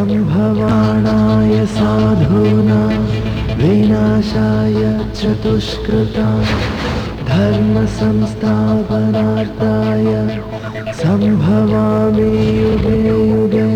संभवाणाय साधूनां विनाशाय च दुष्कृतां धर्म संस्थापनार्थाय संभवामि युगे युगे।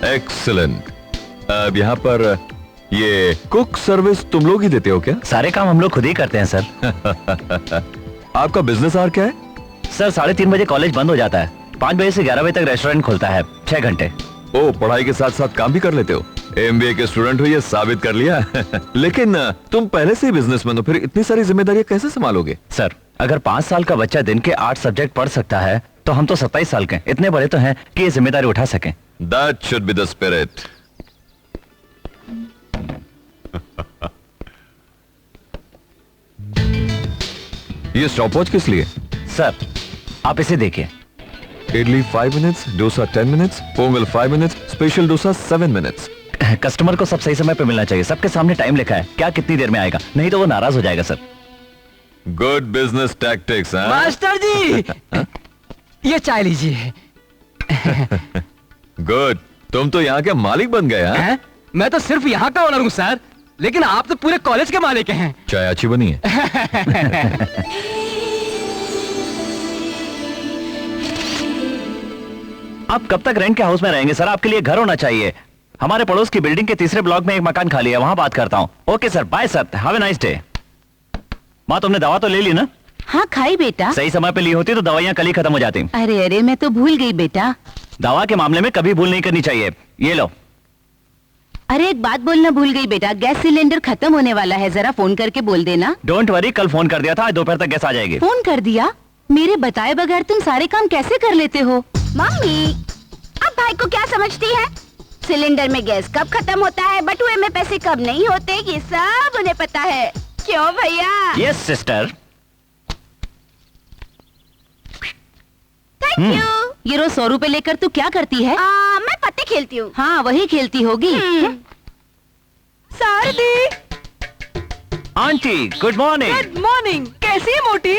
एक्सीलेंट। अब यहाँ पर ये कुक सर्विस तुम लोग ही देते हो क्या? सारे काम हम लोग खुद ही करते हैं सर। आपका बिजनेस आवर क्या है? सर 3:30 बजे कॉलेज बंद हो जाता है, 5 बजे से 11 बजे तक रेस्टोरेंट खुलता है, 6 घंटे। ओ, पढ़ाई के साथ साथ काम भी कर लेते हो। MBA के स्टूडेंट हो, ये साबित कर लिया। लेकिन तुम पहले से ही बिजनेसमैन हो, फिर इतनी सारी जिम्मेदारियां कैसे संभालोगे? सर अगर 5 साल का बच्चा दिन के 8 सब्जेक्ट पढ़ सकता है तो हम तो 27 साल के इतने बड़े तो हैं कि ये जिम्मेदारी उठा सकें। That should be the spirit. ये स्टॉपवॉच किस लिए? सर आप इसे देखिए। Idli 5 minutes, dosa 10 minutes, Pongal 5 minutes, special dosa 7 minutes. Customer को सब सही समय पे मिलना चाहिए। सबके सामने टाइम लिखा है, क्या कितनी देर में आएगा, नहीं तो वो नाराज हो जाएगा sir. Good business tactics. Master ji ये चाय लीजिए। गुड, तुम तो यहाँ के मालिक बन गए हैं? मैं तो सिर्फ यहाँ का ओनर हूँ सर, लेकिन आप तो पूरे कॉलेज के मालिक हैं। चाय अच्छी बनी है। आप कब तक रेंट के हाउस में रहेंगे सर? आपके लिए घर होना चाहिए। हमारे पड़ोस की बिल्डिंग के तीसरे ब्लॉक में एक मकान खाली है, वहां बात करता हूँ। Okay sir, bye sir, have a nice day. माँ तुमने दवा तो ले ली ना? हाँ खाई बेटा। सही समय पे ली होती तो दवाइयाँ कल ही खत्म हो जाती। अरे अरे मैं तो भूल गई बेटा। दवा के मामले में कभी भूल नहीं करनी चाहिए। ये लो। अरे एक बात बोलना भूल गई बेटा, गैस सिलेंडर खत्म होने वाला है, जरा फोन करके बोल देना। डोंट वरी, कल फोन कर दिया था, आज दोपहर तक गैस आ जाएगी। फोन कर दिया? मेरे बताए बगैर तुम सारे काम कैसे कर लेते हो? मम्मी अब भाई को क्या समझती है? सिलेंडर में गैस कब खत्म होता है, बटुए में पैसे कब नहीं होते, ये सब उन्हें पता है। क्यों भैया? Yes sister. Thank you. ये रोज 100 रुपए लेकर तू क्या करती है? मैं पत्ते खेलती हूँ। हाँ वही खेलती होगी। Shardi. Aunty good morning. Good morning. कैसी है मोटी?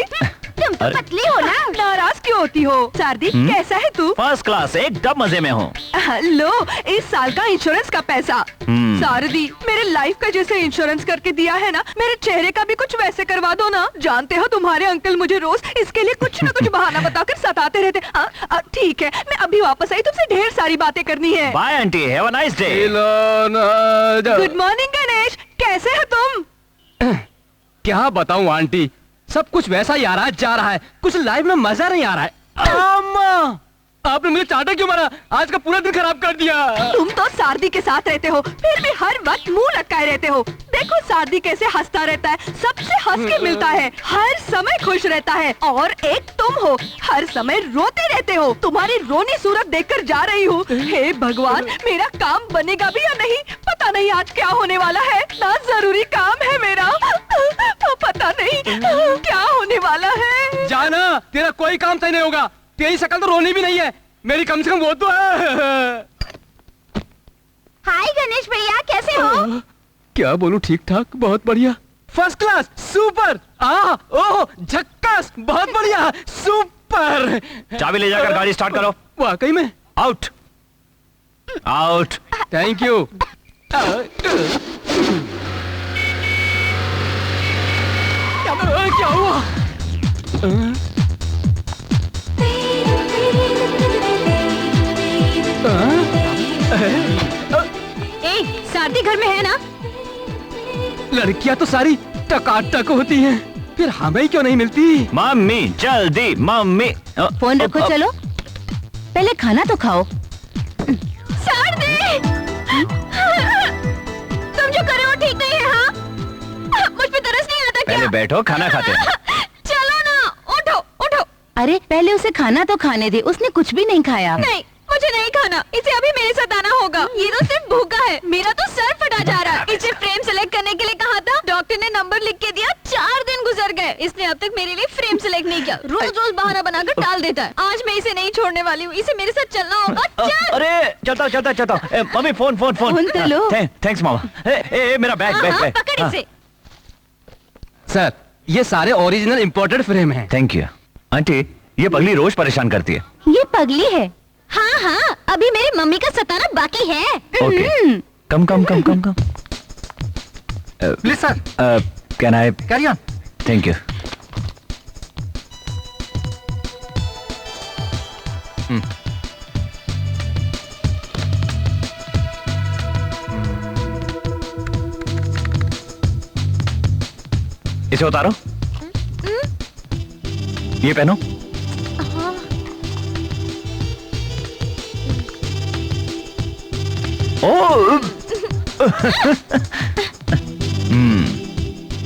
तुम तो पतली हो ना। नाराज क्यों होती हो? शारदी कैसा है तू? फर्स्ट क्लास, एकदम मजे में हूँ। लो इस साल का इंश्योरेंस का पैसा। शारदी मेरे लाइफ का जैसे इंश्योरेंस करके दिया है ना, मेरे चेहरे का भी कुछ वैसे करवा दो ना। जानते हो तुम्हारे अंकल मुझे रोज इसके लिए कुछ न कुछ बहाना बताकर सताते रहते। ठीक है मैं अभी वापस आई, तुमसे ढेर सारी बातें करनी है। Bye aunty, have a nice day. Good morning Ganesh, कैसे हो तुम? क्या बताऊं आंटी, सब कुछ वैसा ही आ रहा है, जा रहा है, कुछ लाइफ में मजा नहीं आ रहा है। अम्मा आपने मुझे चाटा क्यों मारा? आज का पूरा दिन खराब कर दिया। तुम तो शारदी के साथ रहते हो, फिर भी हर वक्त मुंह लटकाए रहते हो। देखो शारदी कैसे हंसता रहता है, सबसे हंस के मिलता है, हर समय खुश रहता है। और एक तुम हो, हर समय रोते रहते हो। तुम्हारी रोनी सूरत देखकर जा रही हूँ। हे भगवान, मेरा काम बनेगा भी या नहीं पता नहीं। आज क्या होने वाला है, ना जरूरी काम है मेरा, पता नहीं क्या होने वाला है। जाना, तेरा कोई काम सही नहीं होगा। तेरी शक्ल तो रोनी भी नहीं है, मेरी कम से कम वो तो है। हाय गणेश भैया, कैसे हो? क्या बोलूं, ठीक ठाक, बहुत बढ़िया, फर्स्ट क्लास, सुपर, ओह झक्कास, बहुत बढ़िया, सुपर। चाबी ले जाकर गाड़ी स्टार्ट करो। वाकई में? Out out. Thank you. क्या हुआ? शारदी घर में है ना? लड़कियां तो सारी टकाटक होती हैं, फिर हमें क्यों नहीं मिलती? मम्मी जल्दी, मम्मी। फोन रखो, चलो पहले खाना तो खाओ। शारदी तुम जो कर रहे हो ठीक नहीं है। हाँ मुझ पे तरस नहीं आता क्या? पहले बैठो, खाना खाते हैं। चलो ना। अरे पहले उसे खाना तो खाने दे, उसने कुछ भी नहीं खाया। नहीं, मुझे नहीं खाना, इसे अभी मेरे साथ आना होगा। ये तो सिर्फ भूखा है, मेरा तो सर फटा जा रहा है। इसे फ्रेम सेलेक्ट करने के लिए कहा था, डॉक्टर ने नंबर लिख के दिया, 4 दिन गुजर गए, इसने अब तक मेरे लिए फ्रेम सेलेक्ट नहीं किया। रोज रोज बहाना बनाकर टाल देता है। आज मैं इसे नहीं छोड़ने वाली हूँ, इसे मेरे साथ चलना होगा। चल। अरे चलता हूँ। Mummy phone. फोन तो लो। थैंक्स मामा। ए, मेरा बैग हाँ, पकड़ इसे। सर, ये सारे ओरिजिनल इम्पोर्टेड फ्रेम हैं। Thank you. आंटी, ये पगली रोज परेशान करती है। ये पगली है। हाँ, अभी मेरी मम्मी का सताना बाकी है। Okay, come. Please sir, can I carry on. Thank you. इसे उतारो। ये पहनो।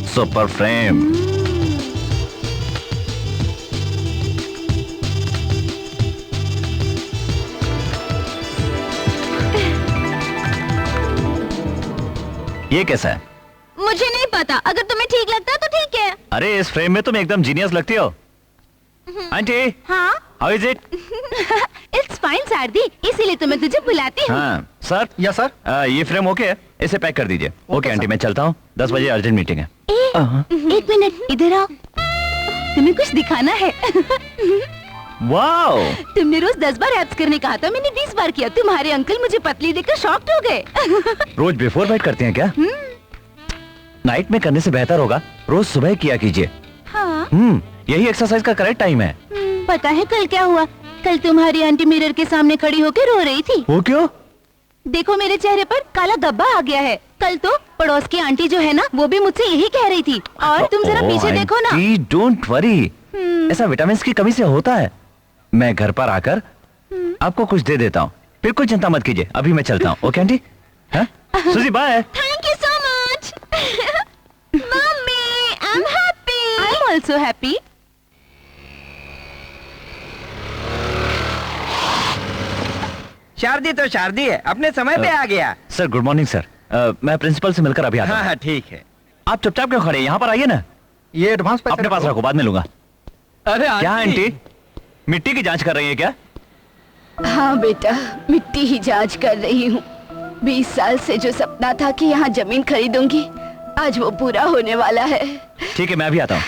Super frame. ये कैसा है? मुझे नहीं पता, अगर तुम्हें ठीक लगता है तो ठीक है। अरे इस फ्रेम में तुम एकदम जीनियस लगती हो। आंटी, हाँ, how is it? It's fine Sardi, इसीलिए तो मैं तुझे बुलाती हूँ। हाँ सर। Yes sir. ये फ्रेम ओके है, इसे पैक कर दीजिए। ओके आंटी, मैं चलता हूँ, 10 बजे अर्जेंट मीटिंग है। एक मिनट, इधर आओ, तुम्हें कुछ दिखाना है। वाओ, तुमने रोज 10 बार एब्स करने कहा था, मैंने 20 बार किया। तुम्हारे अंकल मुझे पतली देखकर शॉक्ड हो गए। रोज बिफोर बाइट करते हैं क्या? नाइट में करने से बेहतर होगा रोज सुबह किया कीजिए। हाँ। यही एक्सरसाइज का करेक्ट टाइम है। पता है कल क्या हुआ? कल तुम्हारी आंटी मिरर के सामने खड़ी होकर रो रही थी। वो क्यों? देखो मेरे चेहरे पर काला धब्बा आ गया है। कल तो पड़ोस की आंटी जो है ना, वो भी मुझसे यही कह रही थी। और तुम जरा पीछे देखो ना। डोंट वरी, ऐसा विटामिन की कमी से होता है। मैं घर पर आकर आपको कुछ दे देता हूँ, बिल्कुल चिंता मत कीजिए। अभी मैं चलता हूँ। Okay aunty? Suji bye. Thank you so much. Mummy, I am happy. I am also happy. Shardi तो शारदी है, अपने समय पे आ गया। Sir good morning sir. मैं प्रिंसिपल से मिलकर अभी आता हूँ। हाँ, ठीक है। आप चुपचाप क्यों खड़े हैं? यहाँ पर आइए ना। ये एडवांस पैसे अपने पास रखो, बाद में लूंगा। अरे क्या आंटी, मिट्टी की जांच कर रही है क्या? हाँ बेटा, मिट्टी ही जांच कर रही हूँ। 20 साल से जो सपना था कि यहाँ जमीन खरीदूंगी, आज वो पूरा होने वाला है। ठीक है, मैं अभी आता हूँ।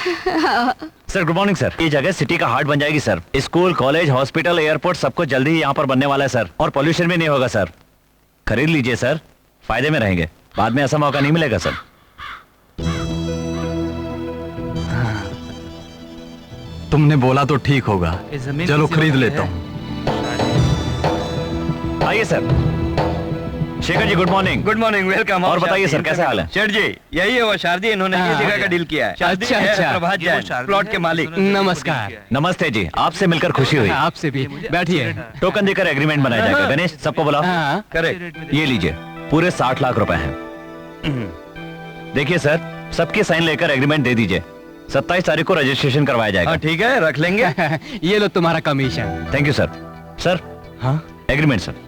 Sir good morning sir. ये जगह सिटी का हार्ट बन जाएगी sir. School, college, hospital, airport सब कुछ जल्दी ही यहाँ पर बनने वाला है सर। और पॉल्यूशन भी नहीं होगा सर। खरीद लीजिए सर, फायदे में रहेंगे। बाद में ऐसा मौका नहीं मिलेगा सर। तुमने बोला तो ठीक होगा, चलो खरीद लेता हूँ। आइए sir. Shekhar ji good morning. Good morning, welcome. और बताइए सर, कैसे हाल है? शेठ जी, यही है वो शारदी, इन्होंने ये जगह का डील किया है। शारदी अच्छा, है अच्छा। प्रभात जैन, प्लॉट के मालिक। नमस्कार। नमस्ते जी, आपसे मिलकर खुशी हुई। आपसे भी। बैठिए। टोकन देकर एग्रीमेंट बनाया जाएगा। गणेश, सबको बुलाओ। हाँ। करेक्ट। ये लीजिए, पूरे 60 लाख रुपए हैं। देखिए सर, सबके साइन लेकर एग्रीमेंट दे दीजिए। 27 तारीख को रजिस्ट्रेशन करवाया जाएगा। हाँ ठीक है, रख लेंगे। ये लो तुम्हारा commission. Thank you sir. Sir, हाँ, एग्रीमेंट सर।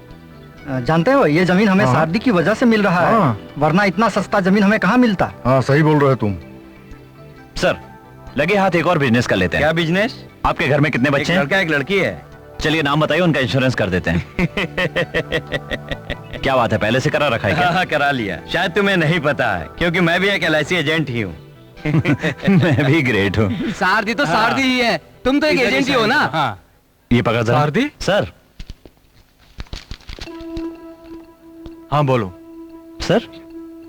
जानते हो, ये जमीन हमें शादी की वजह से मिल रहा है, वरना इतना सस्ता जमीन हमें कहाँ मिलता। हाँ सही बोल रहे हो तुम। सर, लगे हाथ एक और बिजनेस कर लेते हैं। क्या बिजनेस? आपके घर में कितने एक बच्चे हैं? लड़का एक लड़की है। चलिए नाम बताइए, उनका इंश्योरेंस कर देते हैं। क्या बात है, पहले से करा रखा है क्या? हाँ, करा लिया। शायद तुम्हें नहीं पता है, क्योंकि मैं भी एक LIC एजेंट ही हूँ। मैं भी ग्रेट हूँ। सारदी तो सारदी ही है, तुम तो एक इधर ही एजेंट ही हो ना। साइन। हाँ। ये पकड़ जरा। सारदी? सर। हाँ बोलो, सर,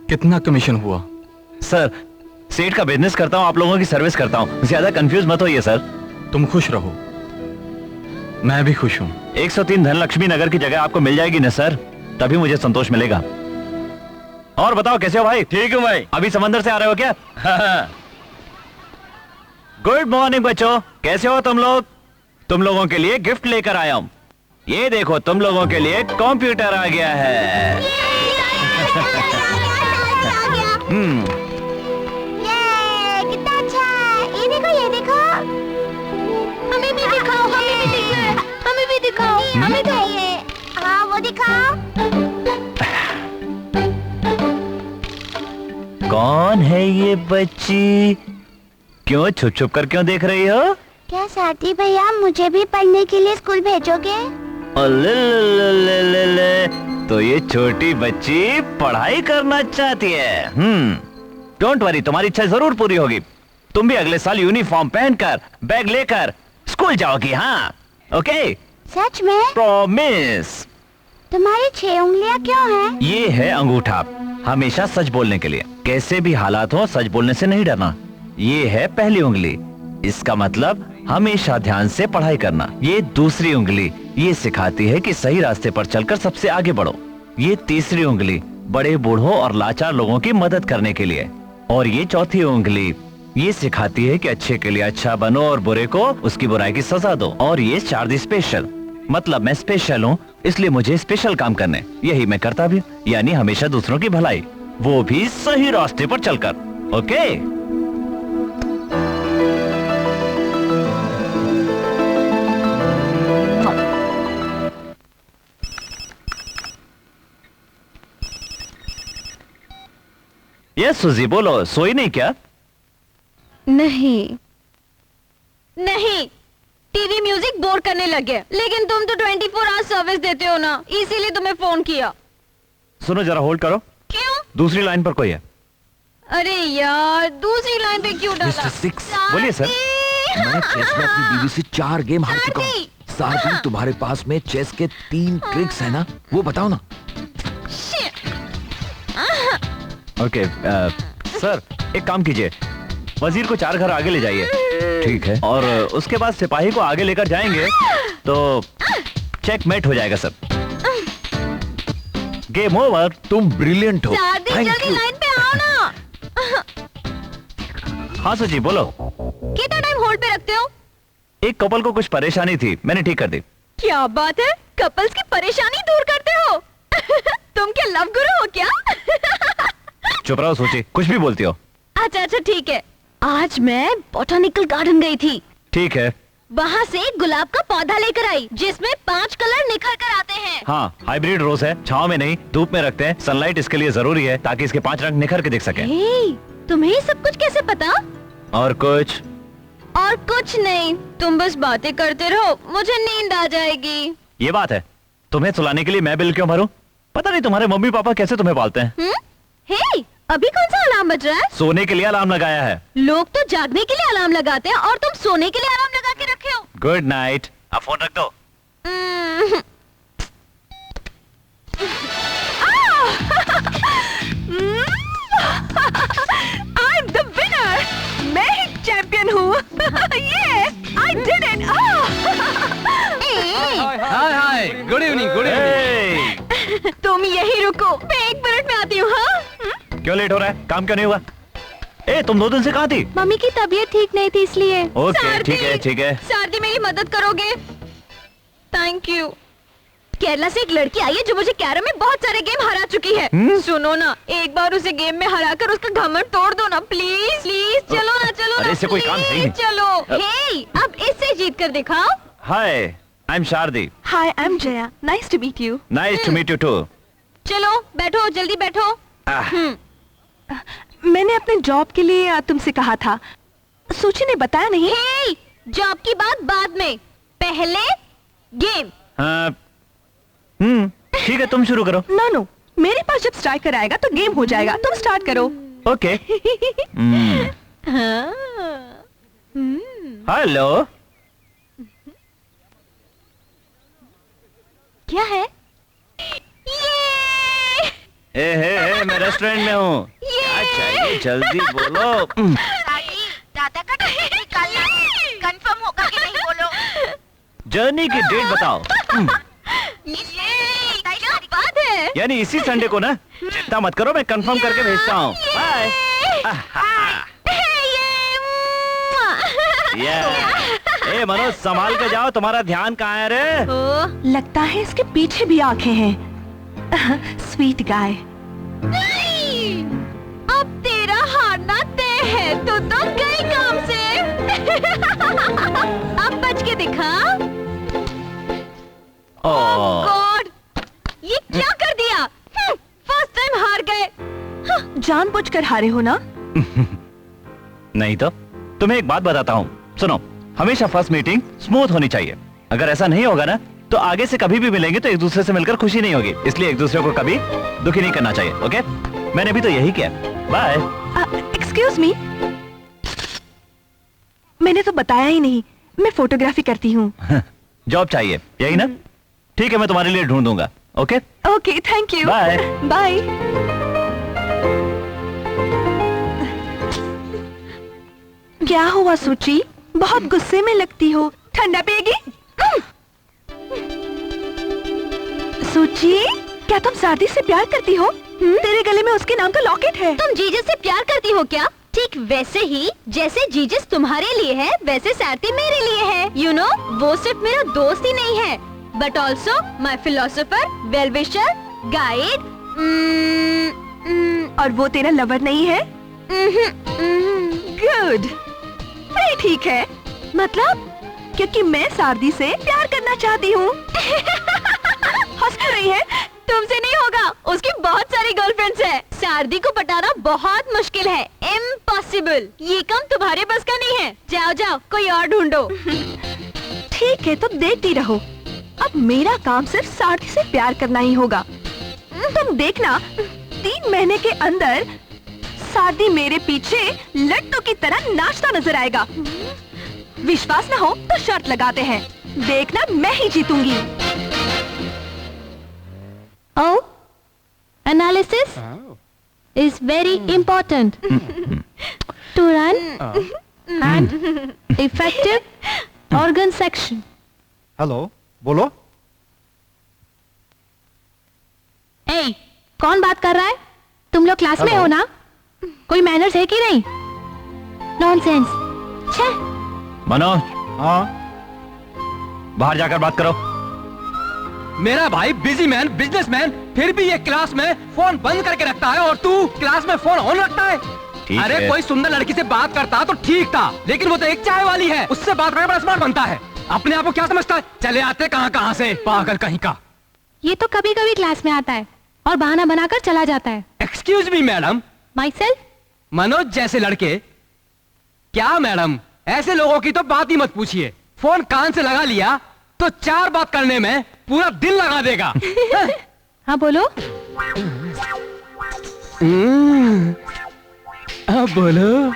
कितना कमीशन हुआ? सर सेठ का बिजनेस करता हूँ, आप लोगों की सर्विस करता हूँ। ज्यादा कंफ्यूज मत होइए सर। तुम खुश रहो, मैं भी खुश हूँ। 103 धनलक्ष्मी नगर की जगह आपको मिल जाएगी ना सर, तभी मुझे संतोष मिलेगा। और बताओ कैसे हो भाई? ठीक हूँ भाई। अभी समंदर से आ रहे हो क्या? गुड मॉर्निंग बच्चों, कैसे हो तुम लोग? तुम लोगों के लिए गिफ्ट लेकर आया हूँ। ये देखो, तुम लोगों के लिए कंप्यूटर आ गया है। कितना अच्छा है। ये देखो, ये देखो। हमें भी दिखाओ। कौन है ये बच्ची? क्यों छुप छुप कर क्यों देख रही हो? क्या साथी भैया मुझे भी पढ़ने के लिए स्कूल भेजोगे? तो ये छोटी बच्ची पढ़ाई करना चाहती है। डोंट वरी, तुम्हारी इच्छा जरूर पूरी होगी। तुम भी अगले साल यूनिफॉर्म पहनकर बैग लेकर स्कूल जाओगी। हाँ, ओके? सच में? प्रॉमिस। तुम्हारी 6 उंगलियां क्यों हैं? ये है अंगूठा, हमेशा सच बोलने के लिए। कैसे भी हालात हो सच बोलने से नहीं डरना। ये है पहली उंगली, इसका मतलब हमेशा ध्यान से पढ़ाई करना। ये दूसरी उंगली, ये सिखाती है कि सही रास्ते पर चलकर सबसे आगे बढ़ो। ये तीसरी उंगली, बड़े बूढ़ों और लाचार लोगों की मदद करने के लिए। और ये चौथी उंगली, ये सिखाती है कि अच्छे के लिए अच्छा बनो और बुरे को उसकी बुराई की सजा दो। और ये शारदी स्पेशल, मतलब मैं स्पेशल हूँ, इसलिए मुझे स्पेशल काम करने। यही मैं करता भी, यानी हमेशा दूसरों की भलाई, वो भी सही रास्ते पर चलकर। ओके? ये सुजी बोलो, सोई नहीं क्या? नहीं नहीं, टीवी म्यूजिक बोर करने लगे। लेकिन तुम तो 24 आवर सर्विस देते हो ना, इसीलिए तुम्हें फोन किया। सुनो जरा, होल्ड करो। क्यों? दूसरी लाइन पर कोई है। अरे यार, दूसरी लाइन पे क्यों डाला? मिस्टर सिक्स, बोलिए सर। मैं चेस में अपनी बीवी से 4 गेम हार चुका हूँ। सारथी, तुम्हारे पास में चेस के 3 ट्रिक्स है ना, वो बताओ ना। ओके, सर एक काम कीजिए, वजीर को 4 घर आगे ले जाइए। ठीक है। और उसके बाद सिपाही को आगे लेकर जाएंगे तो चेकमेट हो जाएगा सर। Game over. तुम ब्रिलियंट हो। जल्दी लाइन पे आओ ना। हाँ सुजी बोलो। कितना टाइम होल्ड पे रखते हो? एक कपल को कुछ परेशानी थी, मैंने ठीक कर दी। क्या बात है, कपल्स की परेशानी दूर करते हो? तुम क्या लव गुरु हो क्या? चुप रहो सोची, कुछ भी बोलती हो। अच्छा अच्छा ठीक है। आज मैं बॉटनिकल गार्डन गई थी। ठीक है। वहाँ से गुलाब का पौधा लेकर आई जिसमें 5 कलर निखर कर आते हैं। हाँ, हाइब्रिड रोज है, छांव में नहीं धूप में रखते हैं। सनलाइट इसके लिए जरूरी है ताकि इसके 5 रंग निखर के दिख सके। तुम्हें सब कुछ कैसे पता? और कुछ? और कुछ नहीं, तुम बस बातें करते रहो, मुझे नींद आ जाएगी। ये बात है, तुम्हें सुलाने के लिए मैं बिल क्यों भरूं? पता नहीं तुम्हारे मम्मी पापा कैसे तुम्हें पालते हैं। हे, अभी कौन सा अलार्म बज रहा है? सोने के लिए अलार्म लगाया है। लोग तो जागने के लिए अलार्म लगाते हैं और तुम सोने के लिए अलार्म लगा के रखे हो। Good night. अब फोन रख दो। I'm the winner. मैं ही चैंपियन हूँ। Yes, I did it. Hi, good evening, good evening. तुम यही रुको, मैं 1 मिनट में आती हूँ। हाँ? क्यों लेट हो रहा है? काम क्यों नहीं हुआ? ए, तुम 2 दिन से कहाँ थी? मम्मी की तबीयत ठीक नहीं थी इसलिए। ओके, ठीक है, ठीक है। सारथी, मेरी मदद करोगे? Thank you. केरला से एक लड़की आई है जो मुझे कैरम में बहुत सारे गेम हरा चुकी है। सुनो ना, एक बार उसे गेम में हराकर उसका घमंड तोड़ दो ना, प्लीज प्लीज। चलो ना, चलो ना, इससे कोई काम है ही नहीं। चलो। हे, अब इससे जीत कर दिखाओ। Hi, I am Shardi. Hi, I am Jaya. Nice to meet you. Nice to meet you too. चलो बैठो, जल्दी बैठो। मैंने अपने जॉब के लिए तुमसे कहा था, सूची ने बताया नहीं। हे, जॉब की बात बाद में, पहले गेम। ठीक है, तुम शुरू करो। नो नो, मेरे पास जब स्ट्राइकर आएगा तो गेम हो जाएगा। तुम स्टार्ट करो। ओके। हेलो। क्या है? हे, मैं रेस्टोरेंट में हूँ। क्या चाहिए जल्दी बोलो। दादा का टिकट निकालना है, कंफर्म होगा कि नहीं बोलो। जर्नी की डेट बताओ। क्या बात है? यानी इसी संडे को ना? चिंता मत करो, मैं कंफर्म करके भेजता हूँ। बाय। ए मनोज, संभाल के जाओ, तुम्हारा ध्यान कहाँ है रे? लगता है इसके पीछे भी आंखें हैं। Sweet guy. अब तेरा हारना तय है, तो गई काम से। अब बच के दिखा। गॉड, ये क्या कर दिया? फर्स्ट टाइम हार गए। जानबूझकर हारे हो ना? नहीं तो तुम्हें एक बात बताता हूँ, सुनो। हमेशा फर्स्ट मीटिंग स्मूथ होनी चाहिए। अगर ऐसा नहीं होगा ना तो आगे से कभी भी मिलेंगे तो एक दूसरे से मिलकर खुशी नहीं होगी। इसलिए एक दूसरे को कभी दुखी नहीं करना चाहिए। ओके, मैंने भी तो यही किया। बाय। एक्सक्यूज मी, मैंने तो बताया ही नहीं, मैं फोटोग्राफी करती हूँ। जॉब चाहिए यही ना? ठीक है, मैं तुम्हारे लिए ढूंढ दूंगा। Okay okay, thank you. Bye bye. क्या हुआ सुची? बहुत गुस्से में लगती हो। ठंडा पिएगी? सुची, क्या तुम सारदी से प्यार करती हो? तेरे गले में उसके नाम का लॉकेट है। तुम जीजस से प्यार करती हो क्या? ठीक वैसे ही जैसे जीजस तुम्हारे लिए है, वैसे सारथी मेरे लिए है। यू नो, वो सिर्फ मेरा दोस्त ही नहीं है, but also my philosopher, well wisher, guide. और वो तेरा लवर नहीं है? गुड, नहीं ठीक है। मतलब? क्योंकि मैं सारदी से प्यार करना चाहती हूँ। हंस क्यों रही है? तुमसे नहीं होगा, उसकी बहुत सारी गर्लफ्रेंड्स है। सारदी को पटाना बहुत मुश्किल है, इम्पॉसिबल। ये काम तुम्हारे बस का नहीं है। जाओ जाओ, कोई और ढूंढो। ठीक है, तो देखती रहो। अब मेरा काम सिर्फ सारदी से प्यार करना ही होगा। तुम देखना, 3 महीने के अंदर सारदी मेरे पीछे लट्टू की तरह नाचता नजर आएगा। विश्वास न हो तो शर्त लगाते हैं, देखना मैं ही जीतूंगी। Oh, analysis is very important to run an effective organ section. Hello, बोलो। Hey, कौन बात कर रहा है? तुम लोग क्लास में हो ना? कोई मैनर्स है कि नहीं? नॉनसेंस। छे। मनोज, हाँ, बाहर जाकर बात करो। मेरा भाई बिजी मैन, बिजनेसमैन, फिर भी ये क्लास में फोन बंद करके रखता है और तू क्लास में फोन ऑन रखता है। अरे है। कोई सुंदर लड़की से बात करता तो ठीक था, लेकिन वो तो एक चाय वाली है, उससे बात करके बड़ा स्मार्ट बनता है। अपने आप को क्या समझता है? चले आते कहाँ से, पागल कहीं का। ये तो कभी कभी क्लास में आता है और बहाना बनाकर चला जाता है। Excuse me madam. My self. Manoj जैसे लड़के। क्या मैडम, ऐसे लोगों की तो बात ही मत पूछिए। फोन कान से लगा लिया तो 4 बात करने में पूरा दिन लगा देगा। हाँ बोलो। बोलो,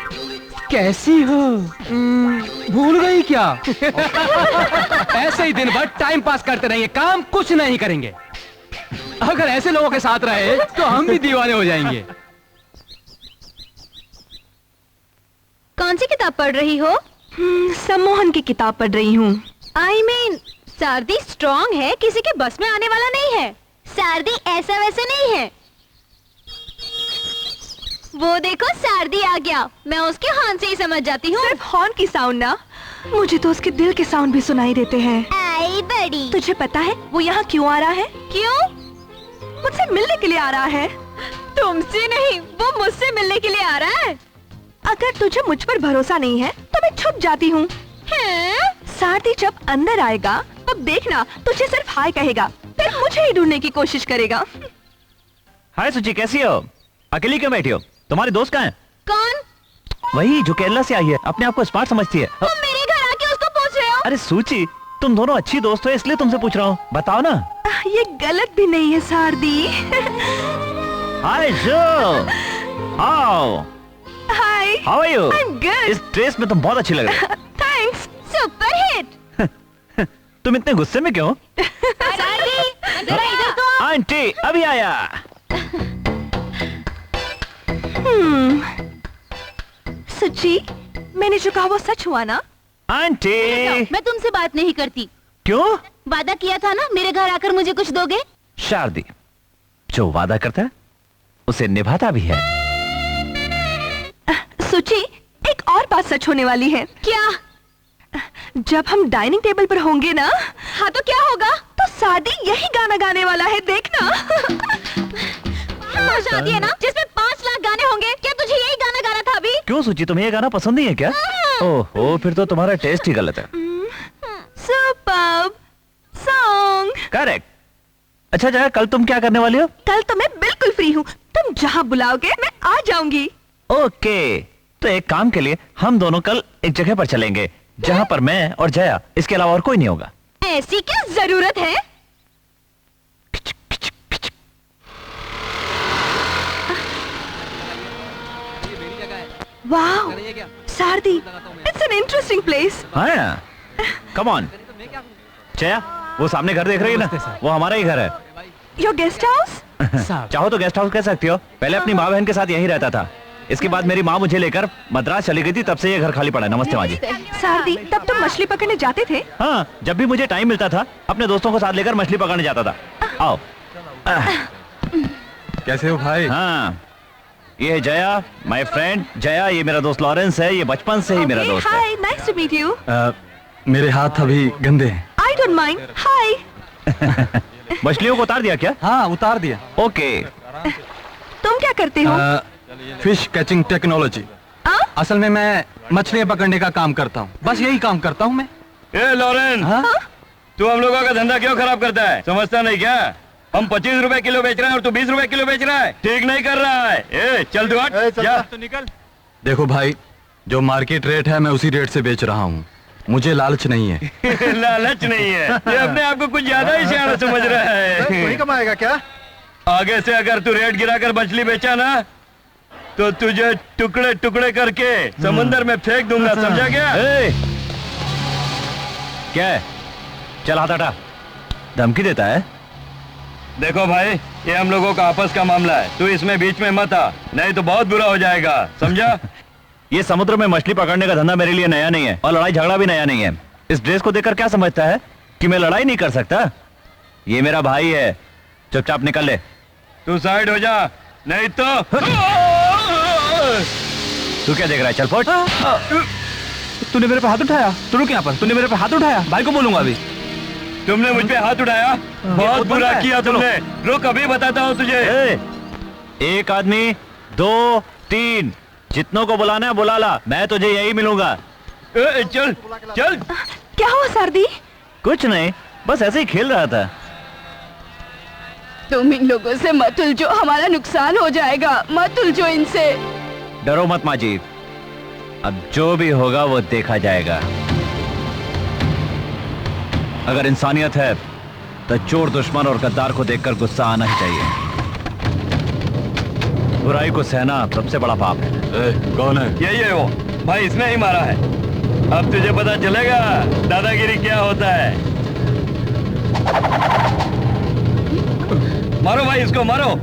कैसी हो? भूल गई क्या? ऐसे ही दिन भर टाइम पास करते रहेंगे, काम कुछ नहीं करेंगे। अगर ऐसे लोगों के साथ रहे तो हम भी दीवाने हो जाएंगे। कौन सी किताब पढ़ रही हो? सम्मोहन की किताब पढ़ रही हूँ। आई मीन, सारदी स्ट्रॉन्ग है, किसी के बस में आने वाला नहीं है। सारदी ऐसा वैसा नहीं है। वो देखो, सारदी आ गया। मैं उसके हॉर्न से ही समझ जाती हूँ। सिर्फ हॉर्न की साउंड ना, मुझे तो उसके दिल के साउंड भी सुनाई देते हैं। आई बड़ी। तुझे पता है वो यहाँ क्यों आ रहा है? क्यों? मुझसे मिलने के लिए आ रहा है। तुमसे नहीं, वो मुझसे मिलने के लिए आ रहा है। अगर तुझे मुझ पर भरोसा नहीं है तो मैं छुप जाती हूँ। सारदी जब अंदर आएगा तब देखना, तुझे सिर्फ हाय कहेगा, फिर मुझे ही ढूंढने की कोशिश करेगा। हाय सुची, कैसी हो? अकेली क्यों बैठी हो? तुम्हारे दोस्त कहाँ हैं? कौन? वही जो केरला से आई है, अपने आप को स्मार्ट समझती है। तुम मेरे घर आके उसको पूछ रहे हो? अरे सूची, तुम दोनों अच्छी दोस्त हो इसलिए तुमसे पूछ रहा हूँ, बताओ ना। ये गलत भी नहीं है सारदी। Hi Jo, how how are you? I'm good. इस ड्रेस में तुम बहुत अच्छी लग रही हो। थैंक्स। Super hit. तुम इतने गुस्से में क्यों? सारदी, जरा इधर तो आ। आंटी अभी आया। सुची, मैंने जो कहा वो सच हुआ ना? आंटी। मैं तुमसे बात नहीं करती। क्यों? वादा किया था ना, मेरे घर आकर मुझे कुछ दोगे। शारदी, जो वादा करता है उसे निभाता भी है। सुची, एक और बात सच होने वाली है। क्या? जब हम डाइनिंग टेबल पर होंगे ना, हाँ तो क्या होगा? तो सारदी यही गाना गाने वाला है, देखना। शादी है ना जिसमें 5 लाख गाने होंगे, क्या तुझे यही गाना गाना था अभी? क्यों सूची, तुम्हें ये गाना पसंद नहीं है क्या? ओहो, फिर तो तुम्हारा टेस्ट ही गलत है। Superb song. करेक्ट। अच्छा जया, कल तुम क्या करने वाली हो? कल तो मैं बिल्कुल फ्री हूँ, तुम जहाँ बुलाओगे मैं आ जाऊंगी। ओके, तो एक काम के लिए हम दोनों कल एक जगह पर चलेंगे जहाँ पर मैं और जया, इसके अलावा और कोई नहीं होगा। ऐसी क्या जरूरत है? Wow Sardi, it's an interesting place. हाँ, कम ऑन। जया, वो सामने घर देख रही है ना, वो हमारा ही घर है। Your guest house? चाहो तो गेस्ट हाउस कह सकती हो। पहले अपनी माँ बहन के साथ यहीं रहता था, इसके बाद मेरी माँ मुझे लेकर मद्रास चली गई थी, तब से ये घर खाली पड़ा है। नमस्ते माँ जी। सारदी, तब तुम मछली पकड़ने जाते थे? हाँ, जब भी मुझे टाइम मिलता था अपने दोस्तों को साथ लेकर मछली पकड़ने जाता था। आओ। कैसे हो भाई? हाँ, ये है जया, माय फ्रेंड जया। ये मेरा दोस्त लॉरेंस है, ये बचपन से ही मेरा दोस्त है। Hi, nice to meet you. मेरे हाथ अभी गंदे हैं। I don't mind. हाय। मछलियों को उतार दिया क्या? हाँ, उतार दिया। ओके। तुम क्या करते हो? Fish catching technology. असल में मैं मछलियाँ पकड़ने का काम करता हूँ, बस यही काम करता हूँ मैं। ए लॉरेंस, तू हम लोगों का धंधा क्यों खराब करता है? समझता नहीं क्या? हम 25 रुपए किलो बेच रहे हैं और तू 20 रुपए किलो बेच रहा है। ठीक नहीं कर रहा है। ए, चल तू हट, जा। तो निकल। देखो भाई, जो मार्केट रेट है मैं उसी रेट से बेच रहा हूँ, मुझे लालच नहीं है। लालच नहीं है, ये अपने आप को कुछ ज्यादा ही सियाना समझ रहा है। वही कमाएगा क्या? आगे से अगर तू रेट गिराकर मछली बेचा ना, तो तुझे टुकड़े टुकड़े करके समुंदर में फेंक दूंगा, समझा क्या? क्या है? चल हाथ हटा। धमकी देता है? देखो भाई, ये हम लोगों का आपस का मामला है, तू इसमें बीच में मत आ, नहीं तो बहुत बुरा हो जाएगा, समझा? ये समुद्र में मछली पकड़ने का धंधा मेरे लिए नया नहीं है और लड़ाई झगड़ा भी नया नहीं है। इस ड्रेस को देखकर क्या समझता है कि मैं लड़ाई नहीं कर सकता? ये मेरा भाई है, चुपचाप निकल ले। तू साइड हो जा, नहीं तो। तू क्या देख रहा है? चल फुट। तूने मेरे पे हाथ उठाया? तू रुक यहाँ पर। तूने मेरे पे हाथ उठाया? भाई को बोलूंगा अभी। तुमने मुझ पे हाथ उठाया? बहुत बुरा किया तुमने। रुक, अभी बताता हूँ तुझे। एक आदमी, 2, 3, जितनों को बुलाना है बुला ला, मैं तुझे यही मिलूंगा। चल चल। क्या हुआ सारदी? कुछ नहीं, बस ऐसे ही खेल रहा था। तुम इन लोगों से मत उलझो, हमारा नुकसान हो जाएगा। मत उलझो इनसे। डरो मत माँ जी, अब जो भी होगा वो देखा जाएगा। अगर इंसानियत है तो चोर, दुश्मन और गद्दार को देखकर गुस्सा आना ही चाहिए। बुराई को सहना सबसे बड़ा पाप है। कौन है? यही है वो भाई, इसने ही मारा है। अब तुझे पता चलेगा दादागिरी क्या होता है। मारो भाई, इसको मारो।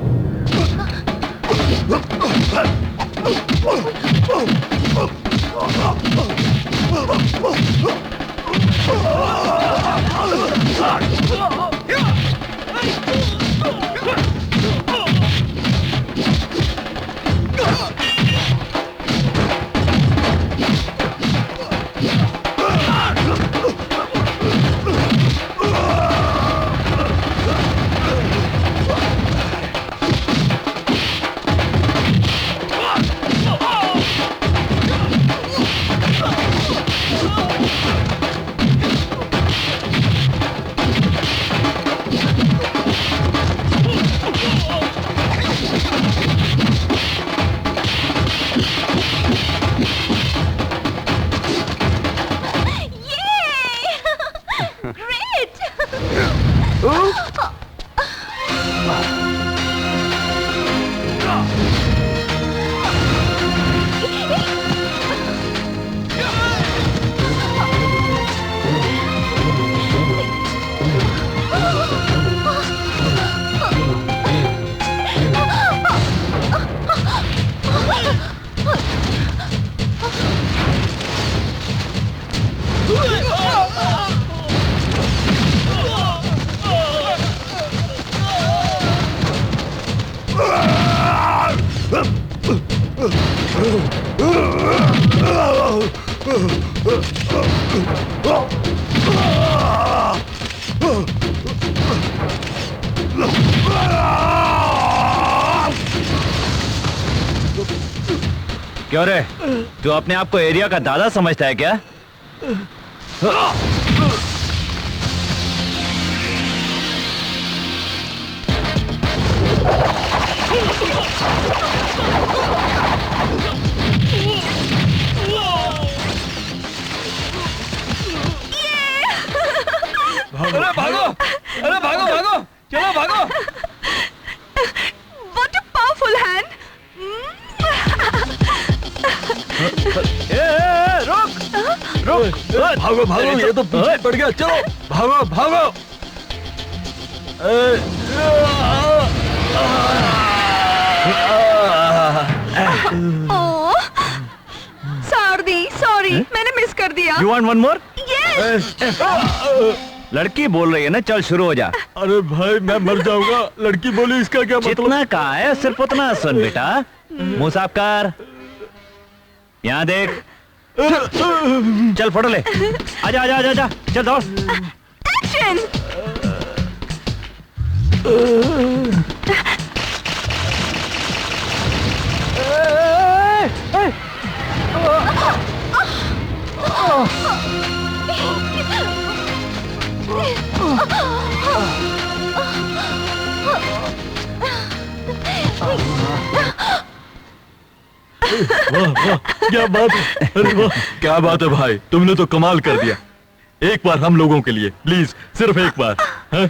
क्यों रे, तू अपने आप को एरिया का दादा समझता है क्या? अरे भागो, अरे भागो भागो, चलो भागो। What a powerful hand! रुक भागो भागो, ये तो पीछे पड़ गया, चलो भागो भागो। सारदी, सॉरी, मैंने मिस कर दिया। You want one more? Yes! लड़की बोल रही है ना, चल शुरू हो जा। अरे भाई मैं मर जाऊंगा, लड़की बोली इसका क्या मतलब? जितना कहा है सिर्फ उतना सुन बेटा। मुंह साफ कर, यहाँ देख। चल फोटो ले, आजा आजा आजा आजा, चल दौड़। Action! वाह वाह, क्या बात है, अरे वाह क्या बात है भाई, तुमने तो कमाल कर दिया। एक बार हम लोगों के लिए प्लीज, सिर्फ एक बार।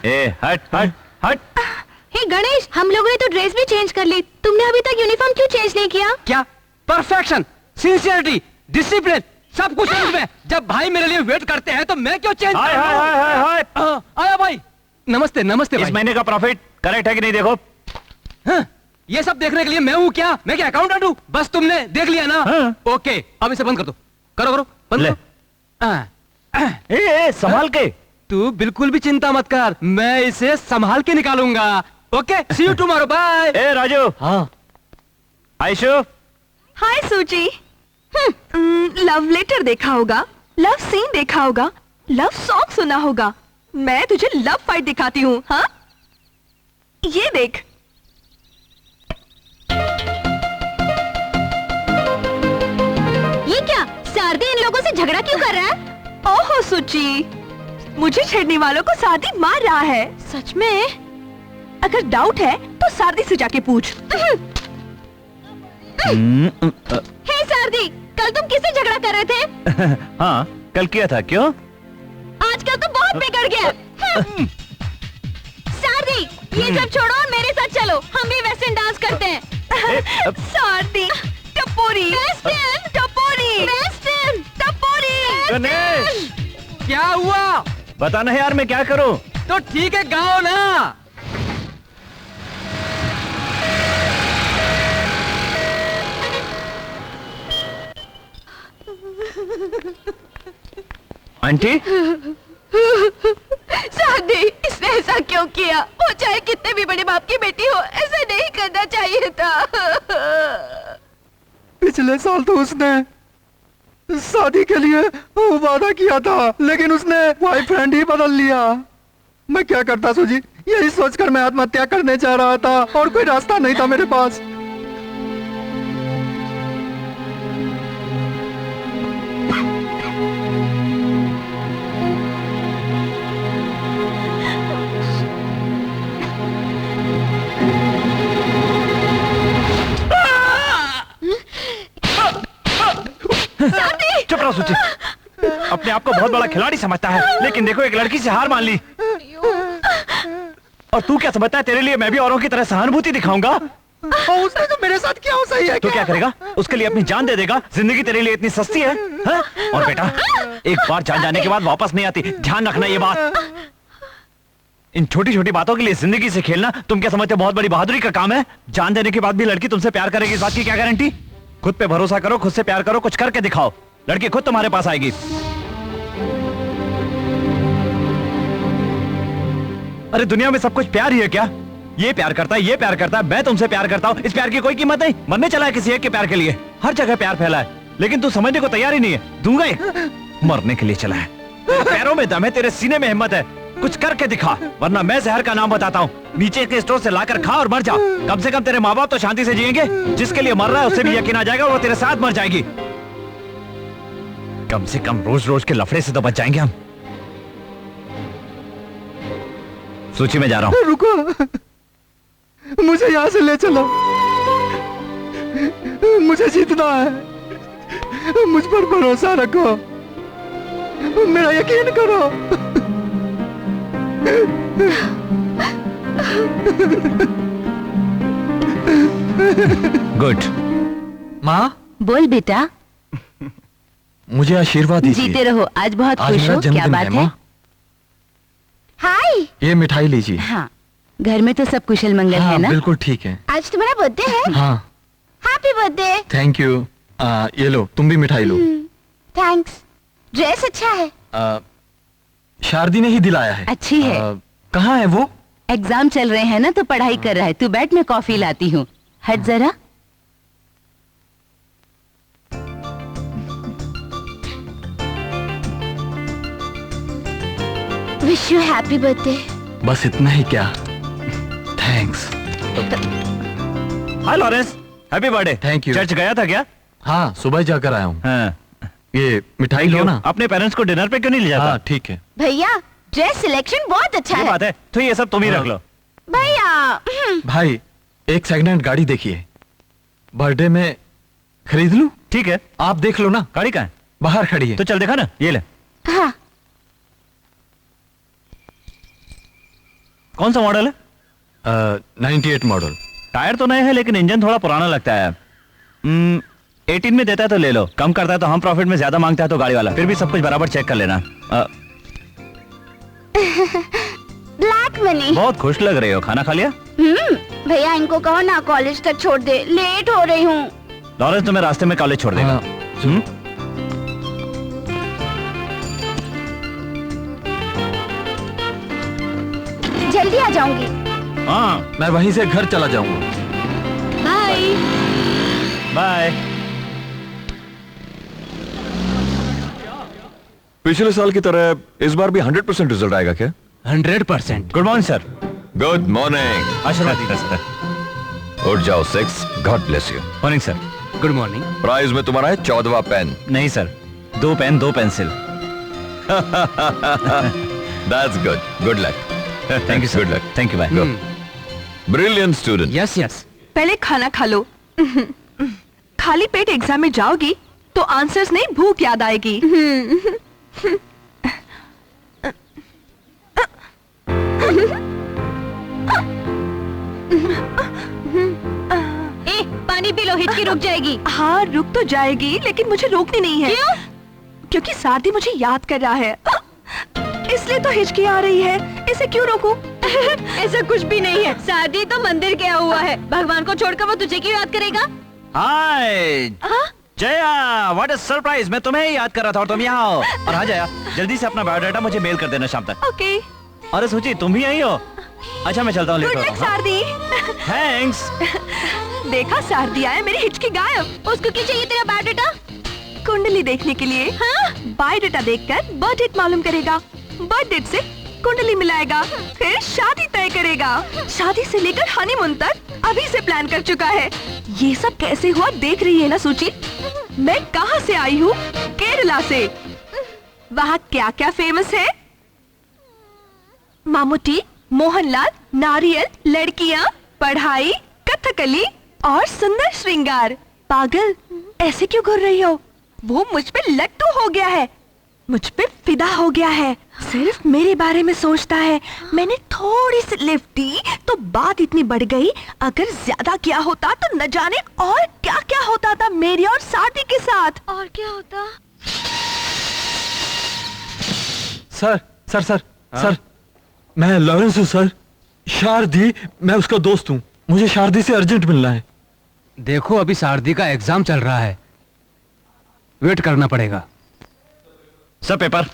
ए हट हट हट। हे गणेश, हम लोगों ने तो ड्रेस भी चेंज कर ली, तुमने अभी तक यूनिफॉर्म क्यों चेंज नहीं किया? क्या परफेक्शन, सिंसियरिटी, डिसिप्लिन सब कुछ है उसमें। जब भाई मेरे लिए वेट करते हैं तो मैं क्यों चेंज? हाय हाय हाय हाय हाय। आया भाई, नमस्ते नमस्ते इस भाई। महीने का प्रॉफिट करेक्ट है कि नहीं देखो। हाँ, ये सब देखने के लिए मैं हूँ क्या? मैं क्या अकाउंटेंट हूँ? बस तुमने देख लिया ना? हाँ। ओके, अब इसे बंद कर दो। करो करो बंद ले। करो। ए संभाल के। तू बिल्कुल भी चिंता मत कर, मैं इसे संभाल के निकालूंगा। Okay, see you tomorrow, bye. ए राजू। हाँ आयशु। हाय सूची। लव लेटर देखा होगा, लव सीन देखा होगा, लव सॉन्ग सुना होगा। मैं तुझे लव फाइट दिखाती हूँ। हाँ, ये देख। ये क्या, सारदी इन लोगों से झगड़ा क्यों कर रहा है? ओहो सूची, मुझे छेड़ने वालों को सारदी मार रहा है। सच में? अगर डाउट है तो सारदी से जाके पूछ। हे सारदी, कल तुम किससे झगड़ा कर रहे थे? हाँ कल किया था, क्यों? आजकल तो बहुत बिगड़ गया। सारदी, ये सब छोड़ो और मेरे साथ चलो, हम भी वेस्टर्न डांस करते हैं। सारदी, टपोरी, वेस्टर्न, टपोरी, वेस्टर्न, टपोरी। गणेश क्या हुआ? बता ना यार, मैं क्या करूं? तो ठीक है, गाओ ना। आंटी सारदी, इसने ऐसा क्यों किया? वो चाहे कितने भी बड़े बाप की बेटी हो, ऐसा नहीं करना चाहिए था। पिछले साल तो उसने शादी के लिए वादा किया था, लेकिन उसने बॉयफ्रेंड ही बदल लिया। मैं क्या करता सूजी, यही सोचकर मैं आत्महत्या करने जा रहा था और कोई रास्ता नहीं था मेरे पास। चुप रहो सूची। अपने आप को बहुत बड़ा खिलाड़ी समझता है, लेकिन देखो एक लड़की से हार मान ली। और तू क्या समझता है तेरे लिए मैं भी औरों की तरह सहानुभूति दिखाऊंगा? और उसने तो मेरे साथ क्या हो सही है तो क्या करेगा? उसके लिए अपनी जान दे देगा? जिंदगी तेरे लिए इतनी सस्ती है? हा? और बेटा, एक बार जान जाने के बाद वापस नहीं आती, ध्यान रखना ये बात। इन छोटी छोटी बातों के लिए जिंदगी से खेलना तुम क्या समझते हो बहुत बड़ी बहादुरी का काम है? जान देने के बाद भी लड़की तुमसे प्यार करेगी, इस बात की क्या गारंटी? खुद पे भरोसा करो, खुद से प्यार करो, कुछ करके दिखाओ, लड़की खुद तुम्हारे पास आएगी। अरे दुनिया में सब कुछ प्यार ही है क्या? ये प्यार करता है, ये प्यार करता है, मैं तुमसे प्यार करता हूँ, इस प्यार की कोई कीमत नहीं। मरने चला है किसी एक के प्यार के लिए, हर जगह प्यार फैला है, लेकिन तू समझने को तैयार ही नहीं है। दूंगा एक, मरने के लिए चला है। तेरे पैरों में दम है, तेरे सीने में हिम्मत है, कुछ करके दिखा, वरना मैं जहर का नाम बताता हूँ। नीचे के स्टोर से लाकर खा और मर जा। कम से कम तेरे माँ बाप तो शांति से जिएंगे। जिसके लिए मर रहा है उसे भी यकीन आ जाएगा वो तेरे साथ मर जाएगी। कम से कम रोज रोज के लफड़े से तो बच जाएंगे हम। सूची में जा रहा हूँ। रुको, मुझे यहाँ से ले चलो। मुझे जीतना है, मुझ पर भरोसा रखो, मेरा यकीन करो। गुड। माँ, बोल बेटा। मुझे आशीर्वाद दीजिए। जीते रहो, आज बहुत आज खुश मेरा हो। क्या जन्मदिन बात है, है? माँ। हाय। ये मिठाई लीजिए। हाँ, घर में तो सब कुशल मंगल हाँ, है ना? बिल्कुल ठीक है। आज तुम्हारा बर्थडे है? हाँ, हैप्पी बर्थडे। Thank you. ये लो, तुम भी मिठाई लो। थैंक्स। ड्रेस अच्छा है। शारदी ने ही दिलाया है। अच्छी है। कहाँ है वो? एग्जाम चल रहे हैं ना, तो पढ़ाई कर रहा है। तू बैठ, मैं कॉफी लाती हूँ। हट जरा। Wish you happy birthday. बस इतना ही क्या? Thanks. Hi Lawrence, happy birthday. Thank you. Church गया था क्या? हाँ, सुबह जाकर आया हूँ। हाँ। ये मिठाई लो ना। अपने पेरेंट्स को डिनर पे क्यों नहीं ले जाता? हाँ, ठीक है। भैया, ड्रेस सिलेक्शन बहुत अच्छा ये है। बात है, तो ये सब तुम ही रख लो। भैया। भाई, एक सेकंड हैंड गाड़ी देखिए, बर्थडे में खरीद लूं? ठीक है, आप देख लो ना। गाड़ी कहाँ है? बाहर खड़ी है। तो चल देखा ना, ये ले। हाँ। कौन सा मॉडल है? 98 मॉडल। टायर तो नए हैं, लेकिन इंजन थोड़ा पुराना लगता है। 18 में देता है तो ले लो, कम करता है तो हम प्रॉफिट में ज्यादा मांगता है तो गाड़ी वाला। फिर भी सब कुछ बराबर चेक कर लेना। Black money. बहुत खुश लग रही हो, खाना खा लिया? भैया, इनको कहो ना कॉलेज तक छोड़ दे, लेट हो रही हूँ। लॉरेंस तुम्हें रास्ते में कॉलेज छोड़ देगा। हाँ, जल्दी आ जाऊंगी। हाँ, मैं वहीं से घर चला जाऊंगा। बाय। बाय। पिछले साल की तरह इस बार भी 100% रिजल्ट आएगा क्या? 100%। Good morning sir. Good morning. आशीर्वाद दीजिए सर। उठ जाओ six, god bless you. Morning sir. Good morning. Prize में तुम्हारा है 14वां पेन। नहीं sir, 2 pen 2 pencil. That's good, good luck. Thank you sir. Good luck. Thank you bye. Brilliant student. Yes yes. पहले खाना खा लो। खाली पेट एग्जाम में जाओगी तो आंसर्स नहीं, भूख याद आएगी। पानी पी लो, हिचकी रुक जाएगी। हाँ, रुक तो जाएगी, लेकिन मुझे रोकनी नहीं है। क्यों? क्योंकि साथी मुझे याद कर रहा है, इसलिए तो हिचकी आ रही है। इसे क्यों रोकूं? ऐसा कुछ भी नहीं है। शादी तो मंदिर गया हुआ है, भगवान को छोड़कर वो तुझे क्यों याद करेगा? हाय जया, व्हाट अ सरप्राइज। मैं तुम्हें ही याद कर रहा था और तुम यहाँ हो। और हाँ जया, जल्दी से अपना बायोडाटा मुझे मेल कर देना शाम तक। ओके। अरे सूची, तुम भी आई हो? अच्छा, मैं चलता हूँ, लेट गुड हो लक रहा हूँ। सारदी। थैंक्स। देखा, सारदी आया, मेरी हिचकी गायब। उसको क्यों चाहिए तेरा बायोडाटा? कुंडली देखने के लिए। हाँ? बायोडाटा देखकर बर्थ डेट मालूम करेगा, बर्थ डेट से कुंडली मिलाएगा, फिर शादी तय करेगा। शादी से लेकर हनीमून तक अभी से प्लान कर चुका है। ये सब कैसे हुआ देख रही है ना सूची? मैं कहाँ से आई हूँ? केरला से। वहाँ क्या क्या फेमस है? मामूटी, मोहनलाल, नारियल, लड़कियाँ, पढ़ाई, कथकली और सुंदर श्रृंगार। पागल, ऐसे क्यों घूर रही हो? वो मुझ पे लट्टू हो गया है, मुझ पे फिदा हो गया है, सिर्फ मेरे बारे में सोचता है। मैंने थोड़ी सी लिफ्ट दी तो बात इतनी बढ़ गई। अगर ज्यादा क्या होता तो न जाने और क्या क्या होता था मेरी और साथी के साथ। और क्या होता? सर सर सर सर, मैं लॉरेंस हूँ सर। शारदी, मैं उसका दोस्त हूँ। मुझे शारदी से अर्जेंट मिलना है। देखो, अभी शारदी का एग्जाम चल रहा है, वेट करना पड़ेगा। सब पेपर।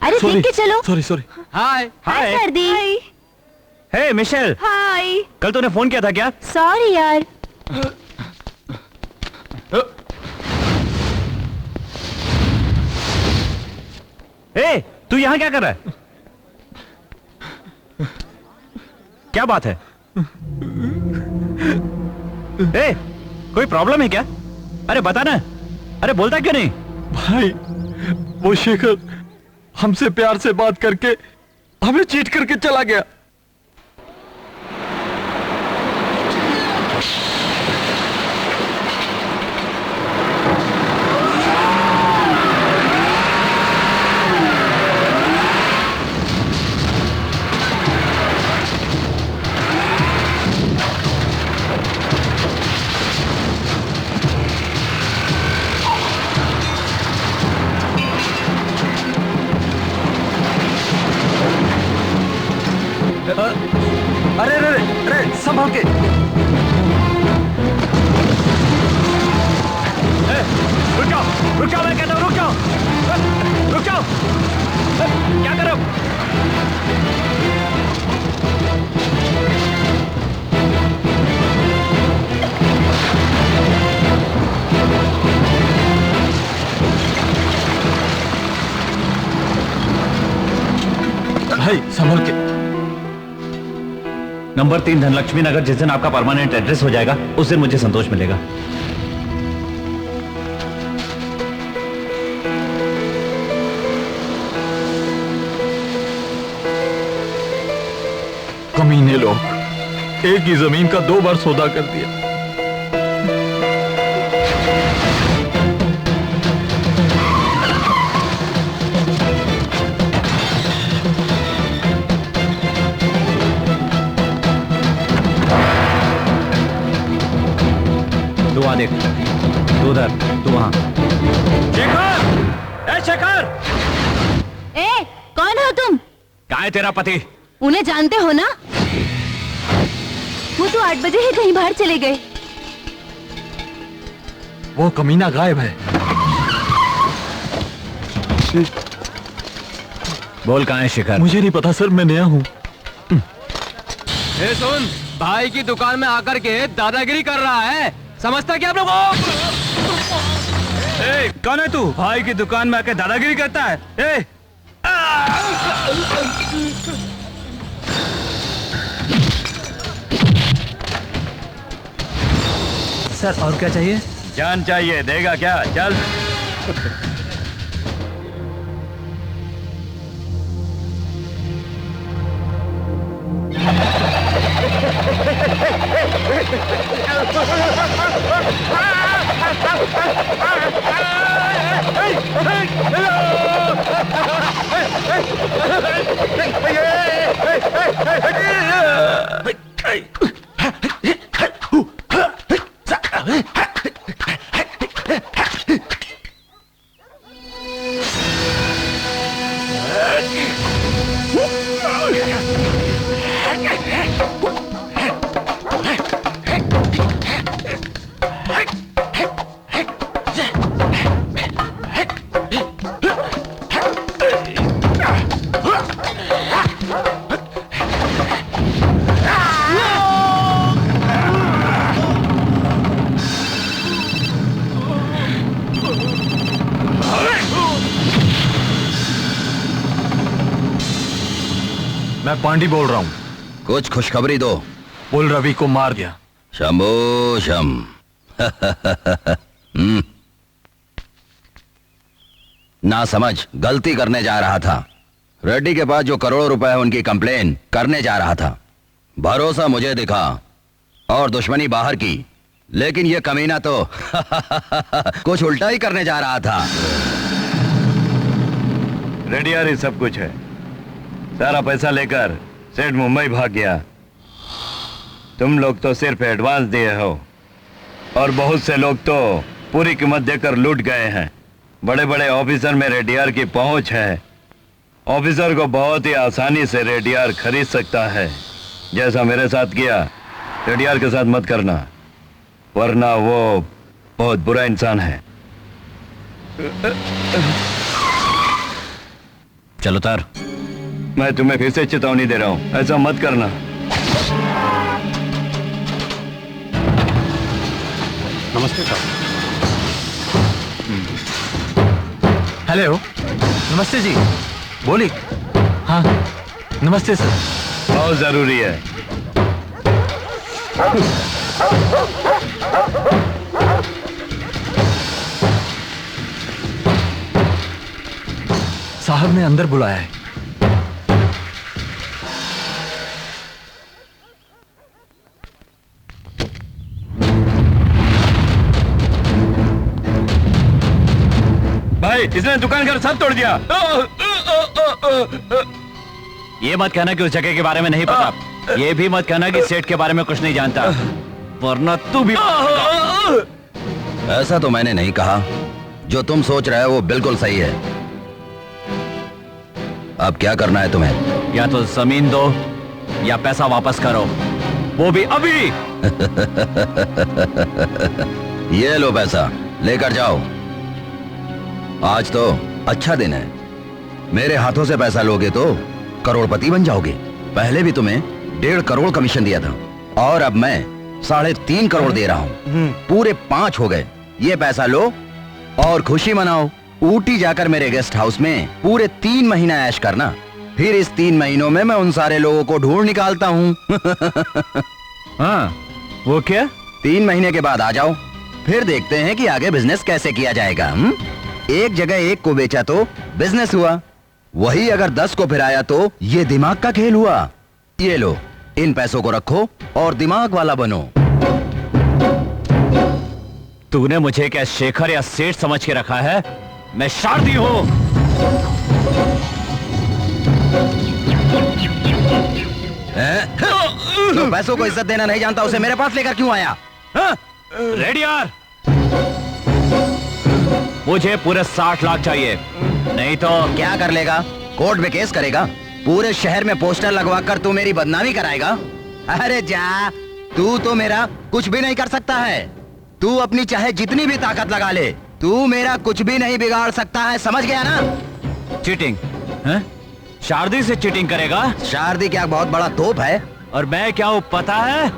अरे देख के चलो। Sorry sorry. हाय। हाय सर्दी। हे मिशेल, हाय। कल तूने फोन किया था क्या? सॉरी यार। ए, तू यहाँ क्या कर रहा है? क्या बात है? ए, कोई प्रॉब्लम है क्या? अरे बता ना, अरे बोलता क्यों नहीं? भाई वो शेखर हमसे प्यार से बात करके हमें चीट करके चला गया। अरे अरे अरे संभाल के। रुक जाओ, रुक जाओ, मैं कहता हूँ रुक जाओ, रुक जाओ। क्या करो? भाई संभल के। नंबर 3 धनलक्ष्मी नगर, जिस दिन आपका परमानेंट एड्रेस हो जाएगा उस दिन मुझे संतोष मिलेगा। कमीने लोग, एक ही जमीन का 2 बार सौदा कर दिया। तू वहां देख, तू उधर, तू वहां। शेखर! ए शेखर! ए, कौन हो तुम? कहाँ है तेरा पति? उन्हें जानते हो ना? वो तो 8 बजे ही कहीं बाहर चले गए। वो कमीना गायब है। बोल कहाँ है शेखर? मुझे नहीं पता सर, मैं नया हूँ। ए सुन, भाई की दुकान में आकर के दादागिरी कर रहा है, समझता क्या आप लोग? ए, कौन है तू? भाई की दुकान में आके दादागिरी करता है? ए! सर और क्या चाहिए? जान चाहिए, देगा क्या? चल। मैं पांडी बोल रहा हूँ। कुछ खुशखबरी दो। बोल रवि को मार दिया। शंभो शम। ना समझ, गलती करने जा रहा था। रेड्डी के पास जो करोड़ों रुपए है उनकी कंप्लेन करने जा रहा था। भरोसा मुझे दिखा और दुश्मनी बाहर की, लेकिन ये कमीना तो कुछ उल्टा ही करने जा रहा था। रेडी आ रही सब कुछ है। सारा पैसा लेकर सेठ मुंबई भाग गया। तुम लोग तो सिर्फ एडवांस दिए हो और बहुत से लोग तो पूरी कीमत देकर लूट गए हैं। बड़े बड़े ऑफिसर में रेडियार की पहुंच है। ऑफिसर को बहुत ही आसानी से रेडियार खरीद सकता है। जैसा मेरे साथ किया, रेडियार के साथ मत करना, वरना वो बहुत बुरा इंसान है। चलो तार। मैं तुम्हें फिर से चेतावनी दे रहा हूं, ऐसा मत करना। नमस्ते सर। हेलो, नमस्ते जी। बोलिए। हाँ, नमस्ते सर। बहुत जरूरी है। साहब ने अंदर बुलाया है। भाई इसने दुकान घर सब तोड़ दिया। ये मत कहना कि उस जगह के बारे में नहीं पता। ये भी मत कहना कि सेठ के बारे में कुछ नहीं जानता, वरना तू भी। ऐसा तो मैंने नहीं कहा। जो तुम सोच रहे हो वो बिल्कुल सही है। अब क्या करना है तुम्हें? या तो जमीन दो या पैसा वापस करो, वो भी अभी। ये लो पैसा, लेकर जाओ। आज तो अच्छा दिन है। मेरे हाथों से पैसा लोगे तो करोड़पति बन जाओगे। पहले भी तुम्हें 1.5 करोड़ कमीशन दिया था और अब मैं 3.5 करोड़ दे रहा हूँ। पूरे 5 हो गए। ये पैसा लो और खुशी मनाओ। ऊटी जाकर मेरे गेस्ट हाउस में पूरे 3 महीना ऐश करना। फिर इस 3 महीनों में मैं उन सारे लोगों को ढूंढ निकालता हूँ। हाँ, वो क्या? 3 महीने के बाद आ जाओ, फिर देखते हैं कि आगे बिजनेस कैसे किया जाएगा। एक जगह एक को बेचा तो बिजनेस हुआ, वही अगर 10 को फिराया तो ये दिमाग का खेल हुआ। ये लो, इन पैसों को रखो और दिमाग वाला बनो। तूने मुझे क्या शेखर या सेठ समझ के रखा है? मैं शारदी हूं। जो पैसों को इज्जत देना नहीं जानता उसे मेरे पास लेकर क्यों आया? रेडी यार, मुझे पूरे 60 लाख चाहिए, नहीं तो। क्या कर लेगा? कोर्ट में केस करेगा? पूरे शहर में पोस्टर लगवा कर तू मेरी बदनामी कराएगा? अरे जा, तू तो मेरा कुछ भी नहीं कर सकता है। तू अपनी चाहे जितनी भी ताकत लगा ले, तू मेरा कुछ भी नहीं बिगाड़ सकता है, समझ गया ना? चीटिंग है? शारदी से चीटिंग करेगा? शारदी क्या बहुत बड़ा तोप है? और मैं क्या हूं पता है?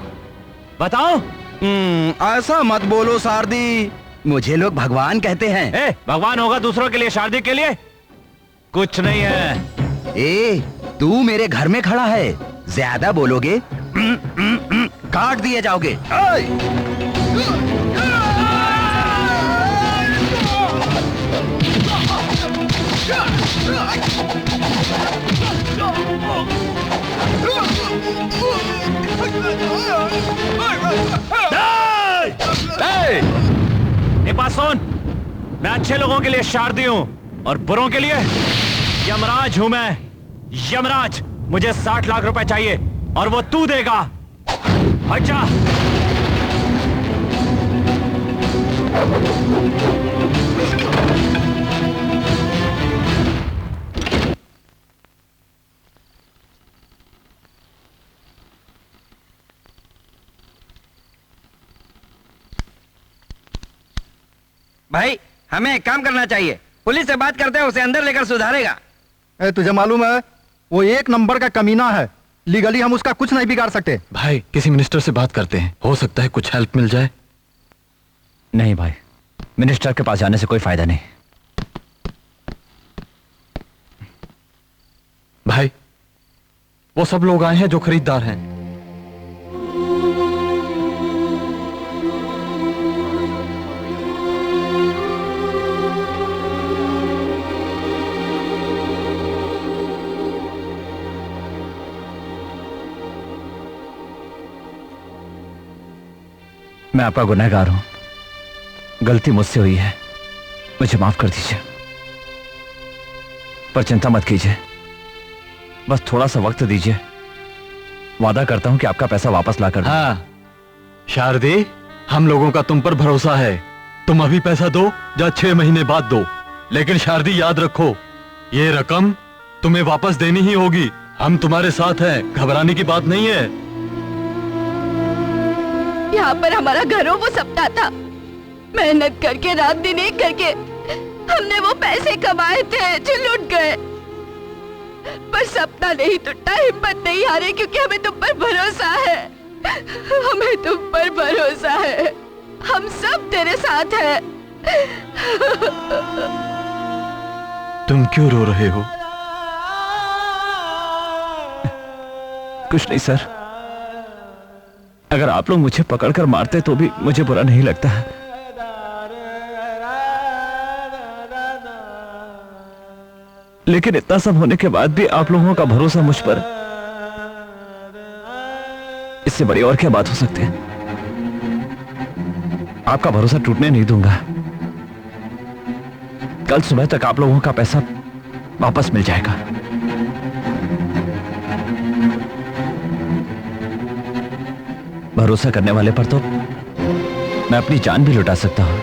बताओ। ऐसा मत बोलो शारदी, मुझे लोग भगवान कहते हैं। ए, भगवान होगा दूसरों के लिए, शारदी के लिए कुछ नहीं है। ए, तू मेरे घर में खड़ा है, ज्यादा बोलोगे काट दिए जाओगे। सुन, मैं अच्छे लोगों के लिए शारदी हूं और बुरों के लिए यमराज हूं मैं। यमराज, मुझे 60 लाख रुपए चाहिए और वो तू देगा। हट जा। भाई, हमें एक काम करना चाहिए। पुलिस से बात करते हैं, उसे अंदर लेकर सुधारेगा। तुझे मालूम है वो 1 नंबर का कमीना है। लीगली हम उसका कुछ नहीं बिगाड़ सकते। भाई, किसी मिनिस्टर से बात करते हैं, हो सकता है कुछ हेल्प मिल जाए। नहीं भाई, मिनिस्टर के पास जाने से कोई फायदा नहीं। भाई, वो सब लोग आए हैं जो खरीदार हैं। मैं आपका गुनहगार हूं, गलती मुझसे हुई है, मुझे माफ कर दीजिए। पर चिंता मत कीजिए, बस थोड़ा सा वक्त दीजिए। वादा करता हूं कि आपका पैसा वापस ला कर। हाँ शारदी, हम लोगों का तुम पर भरोसा है। तुम अभी पैसा दो या 6 महीने बाद दो, लेकिन शारदी याद रखो, ये रकम तुम्हें वापस देनी ही होगी। हम तुम्हारे साथ हैं, घबराने की बात नहीं है। यहाँ पर हमारा घरों वो सपना था। मेहनत करके, रात दिन एक करके हमने वो पैसे कमाए थे जो लुट गए। पर सपना नहीं टूटा, हिम्मत नहीं हारे, क्योंकि हमें तुम पर भरोसा है। हमें तुम पर भरोसा है। हम सब तेरे साथ हैं। तुम क्यों रो रहे हो? कुछ नहीं सर, अगर आप लोग मुझे पकड़कर मारते तो भी मुझे बुरा नहीं लगता। लेकिन इतना सब होने के बाद भी आप लोगों का भरोसा मुझ पर, इससे बड़ी और क्या बात हो सकती है। आपका भरोसा टूटने नहीं दूंगा। कल सुबह तक आप लोगों का पैसा वापस मिल जाएगा। भरोसा करने वाले पर तो मैं अपनी जान भी लुटा सकता हूं।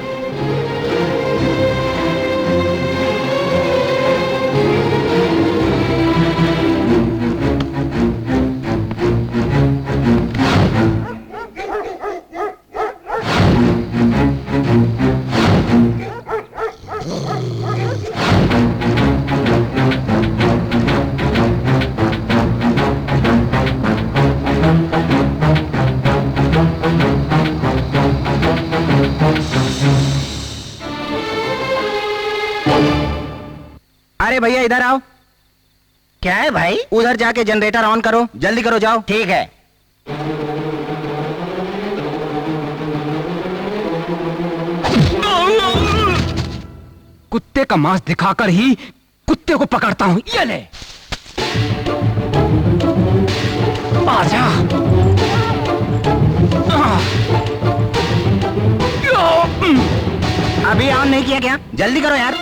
अरे भैया इधर आओ। क्या है भाई? उधर जाके जनरेटर ऑन करो, जल्दी करो, जाओ। ठीक है। कुत्ते का मांस दिखाकर ही कुत्ते को पकड़ता हूं। ये ले, आजा। अभी ऑन नहीं किया क्या? जल्दी करो यार।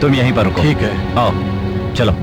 तुम यहीं पर रुको। ठीक है। आओ, चलो।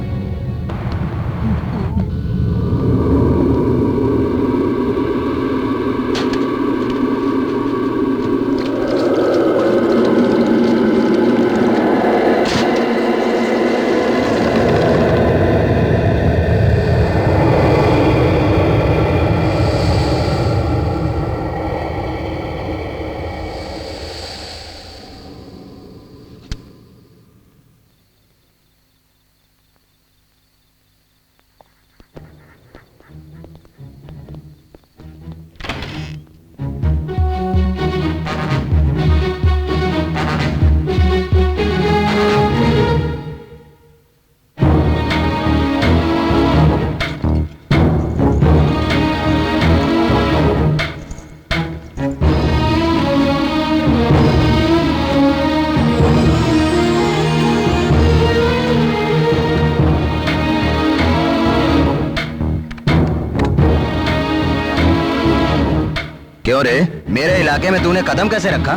क्यों रे, मेरे इलाके में तूने कदम कैसे रखा?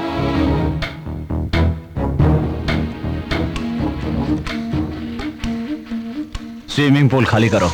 स्विमिंग पूल खाली करो।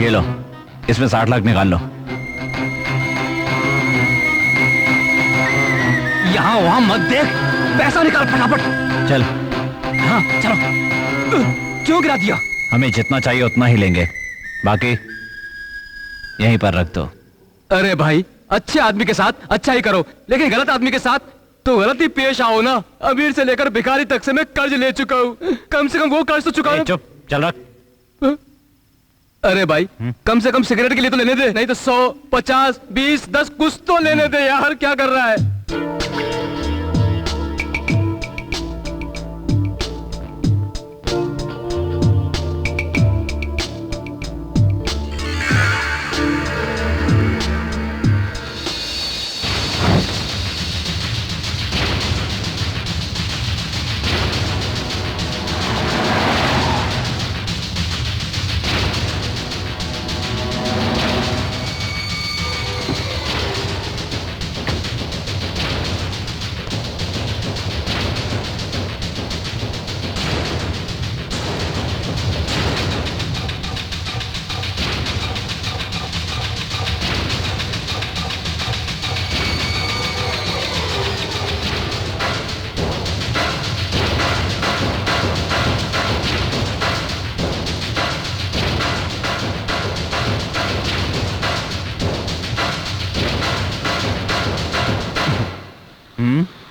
ये लो, इसमें 60 लाख निकाल लो। यहाँ वहां मत देख, पैसा निकाल फटाफट। चल। हाँ चलो। क्यों गिरा दिया? हमें जितना चाहिए उतना ही लेंगे, बाकी यहीं पर रख दो। अरे भाई, अच्छे आदमी के साथ अच्छा ही करो, लेकिन गलत आदमी के साथ तो गलत ही पेश आओ ना। अमीर से लेकर भिखारी तक से मैं कर्ज ले चुका हूँ, कम से कम वो कर्ज तो चुका। चुप, चल रख। अरे भाई कम से कम सिगरेट के लिए तो लेने दे, नहीं तो 100, 50, 20, 10 कुछ तो लेने दे यार। क्या कर रहा है?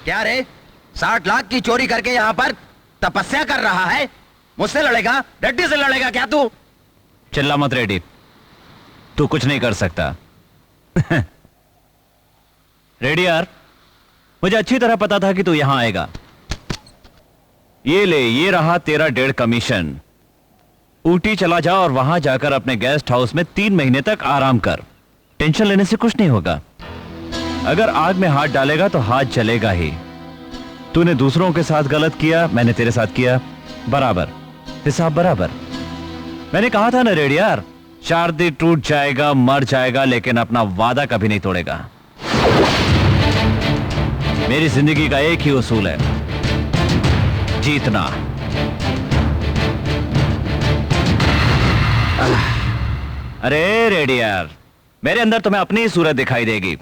क्या रे, 60 लाख की चोरी करके यहाँ पर तपस्या कर रहा है? मुझसे लड़ेगा? रेड्डी से लड़ेगा क्या तू? चिल्ला मत रेड्डी, तू कुछ नहीं कर सकता। रेड्डी यार, मुझे अच्छी तरह पता था कि तू यहां आएगा। ये ले, ये रहा तेरा 1.5 कमीशन। ऊटी चला जा और वहां जाकर अपने गेस्ट हाउस में 3 महीने तक आराम कर। टेंशन लेने से कुछ नहीं होगा। अगर आग में हाथ डालेगा तो हाथ जलेगा ही। तूने दूसरों के साथ गलत किया, मैंने तेरे साथ किया, बराबर, हिसाब बराबर। मैंने कहा था ना रेड्डी यार, शारदी टूट जाएगा, मर जाएगा, लेकिन अपना वादा कभी नहीं तोड़ेगा। मेरी जिंदगी का एक ही उसूल है, जीतना। अरे रेड्डी यार, मेरे अंदर तुम्हें अपनी ही सूरत दिखाई देगी।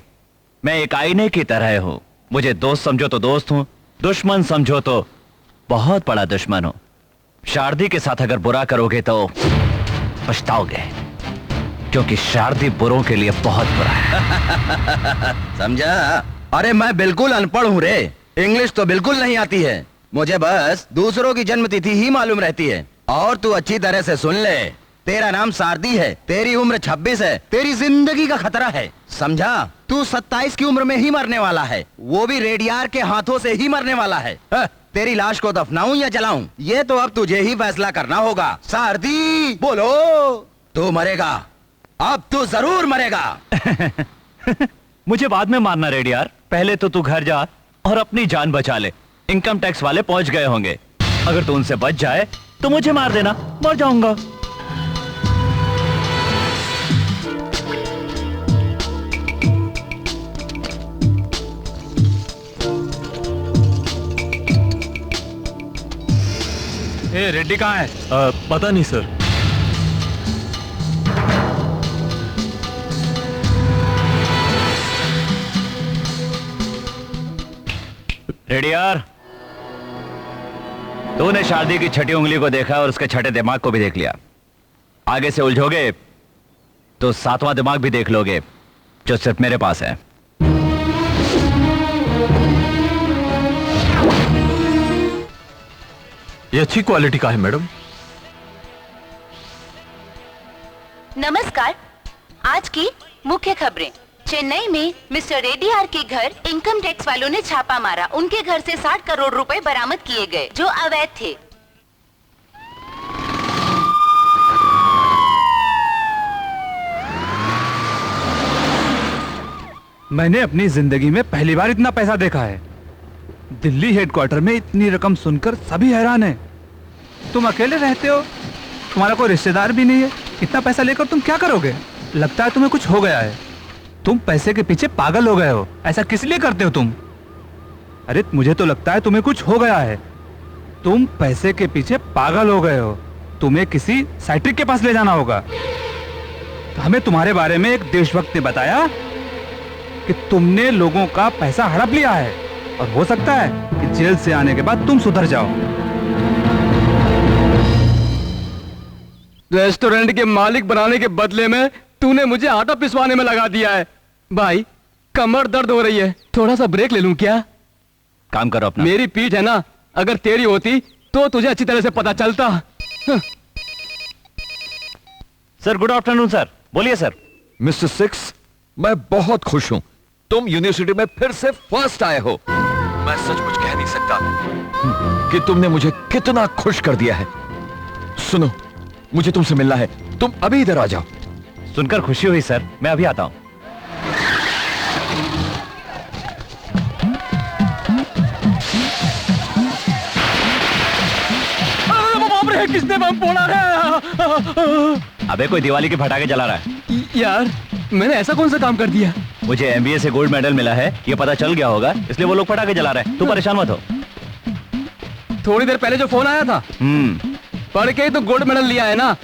मैं एक आईने की तरह हूं। मुझे दोस्त समझो तो दोस्त हूं, दुश्मन समझो तो बहुत बड़ा दुश्मन हूं। शारदी के साथ अगर बुरा करोगे तो पछताओगे, क्योंकि शारदी बुरों के लिए बहुत बुरा है। समझा? अरे मैं बिल्कुल अनपढ़ हूँ रे, इंग्लिश तो बिल्कुल नहीं आती है। मुझे बस दूसरों की जन्मतिथि ही मालूम रहती है। और तू अच्छी तरह से सुन ले, तेरा नाम शारदी है, तेरी उम्र 26 है, तेरी जिंदगी का खतरा है, समझा? तू 27 की उम्र में ही मरने वाला है, वो भी रेडियार के हाथों से ही मरने वाला है। तेरी लाश को दफनाऊं या जलाऊं, ये तो अब तुझे ही फैसला करना होगा। शारदी बोलो, तू मरेगा, अब तू जरूर मरेगा। मुझे बाद में मारना रेड्डी यार, पहले तो तू घर जा और अपनी जान बचा ले। इनकम टैक्स वाले पहुंच गए होंगे, अगर तू उनसे बच जाए तो मुझे मार देना, मर जाऊंगा। ए, रेड्डी कहाँ है? पता नहीं सर। रेड्डी यार, तूने शारदी की छठी उंगली को देखा और उसके छठे दिमाग को भी देख लिया। आगे से उलझोगे तो 7वां दिमाग भी देख लोगे, जो सिर्फ मेरे पास है। ये अच्छी क्वालिटी का है मैडम। नमस्कार, आज की मुख्य खबरें। चेन्नई में मिस्टर रेड्डी आर के घर इनकम टैक्स वालों ने छापा मारा। उनके घर से 60 करोड़ रुपए बरामद किए गए, जो अवैध थे। मैंने अपनी जिंदगी में पहली बार इतना पैसा देखा है। दिल्ली हेडक्वार्टर में इतनी रकम सुनकर सभी हैरान हैं। तुम अकेले रहते हो, तुम्हारा कोई रिश्तेदार भी नहीं है, इतना पैसा लेकर तुम क्या करोगे? लगता है तुम्हें कुछ हो गया है। तुम पैसे के पीछे पागल हो गए हो। ऐसा किस लिए करते हो तुम? अरे मुझे तो लगता है तुम्हें कुछ हो गया है। तुम पैसे के पीछे पागल हो गए हो। तुम्हें किसी साइट्रिक के पास ले जाना होगा। हमें तुम्हारे बारे में एक देशभक्त ने बताया कि तुमने लोगों का पैसा हड़प लिया है, और हो सकता है कि जेल से आने के बाद तुम सुधर जाओ। रेस्टोरेंट के मालिक बनाने के बदले में तूने मुझे आटा पिसवाने में लगा दिया है। भाई कमर दर्द हो रही है, थोड़ा सा ब्रेक ले लूं क्या? काम करो अपना। मेरी पीठ है ना, अगर तेरी होती तो तुझे अच्छी तरह से पता चलता। Sir good afternoon sir. बोलिए सर। मिस्टर सिक्स, मैं बहुत खुश हूं, तुम यूनिवर्सिटी में फिर से फर्स्ट आए हो। मैं सचमुच कह नहीं सकता कि तुमने मुझे कितना खुश कर दिया है। सुनो, मुझे तुमसे मिलना है, तुम अभी इधर आ जाओ। सुनकर खुशी हुई सर, मैं अभी आता हूं। किसने बम फोड़ा है? अबे कोई दिवाली के पटाखे जला रहा है। यार मैंने ऐसा कौन सा काम कर दिया? मुझे एमबीए से गोल्ड मेडल मिला है, ये पता चल गया होगा, इसलिए वो लोग पटाखे जला रहे हैं। तू परेशान मत हो। थोड़ी देर पहले जो फोन आया था, पढ़ के ही तो गोल्ड मेडल लिया है ना,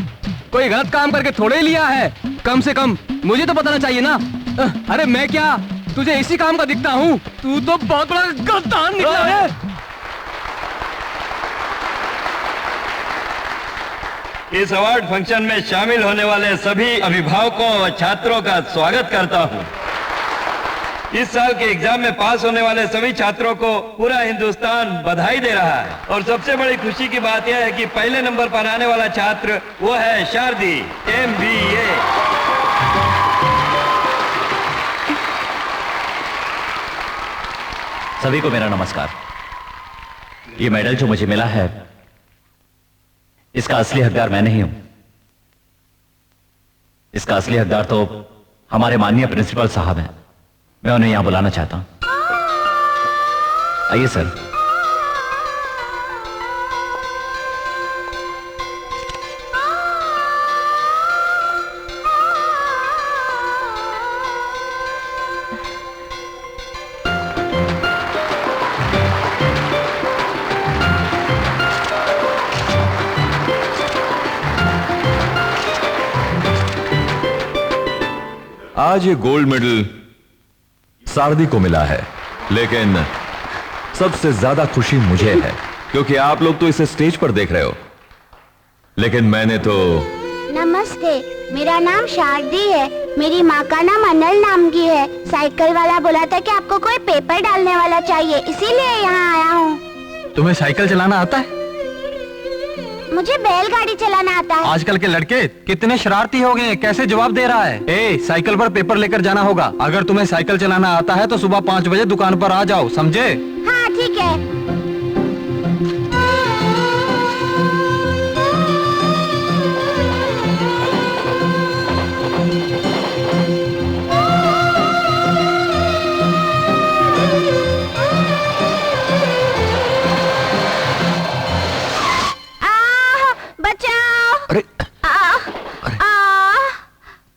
कोई गलत काम करके थोड़े ही लिया है। कम से कम मुझे तो बताना चाहिए ना। अरे मैं क्या तुझे इसी काम का दिखता हूँ? तू तो बहुत बड़ा गद्दार निकला है। इस अवार्ड फंक्शन में शामिल होने वाले सभी अभिभावकों और छात्रों का स्वागत करता हूं। इस साल के एग्जाम में पास होने वाले सभी छात्रों को पूरा हिंदुस्तान बधाई दे रहा है और सबसे बड़ी खुशी की बात यह है कि पहले नंबर पर आने वाला छात्र वो है शारदी, MBA। सभी को मेरा नमस्कार। ये मेडल जो मुझे मिला है, इसका असली हकदार मैं नहीं हूं। इसका असली हकदार तो हमारे माननीय प्रिंसिपल साहब हैं। मैं उन्हें यहां बुलाना चाहता हूं। आइए सर। आज ये गोल्ड मेडल सारदी को मिला है, लेकिन सबसे ज्यादा खुशी मुझे है क्योंकि आप लोग तो इसे स्टेज पर देख रहे हो, लेकिन मैंने तो। नमस्ते, मेरा नाम शारदी है। मेरी माँ का नाम अनल नाम की है। साइकिल वाला बोला था कि आपको कोई पेपर डालने वाला चाहिए, इसीलिए यहाँ आया हूँ। तुम्हें साइकिल चलाना आता है? मुझे बैलगाड़ी चलाना आता है। आजकल के लड़के कितने शरारती हो गए, कैसे जवाब दे रहा है? ए, साइकिल पर पेपर लेकर जाना होगा। अगर तुम्हें साइकिल चलाना आता है तो सुबह 5 बजे दुकान पर आ जाओ, समझे? हाँ ठीक है। अरे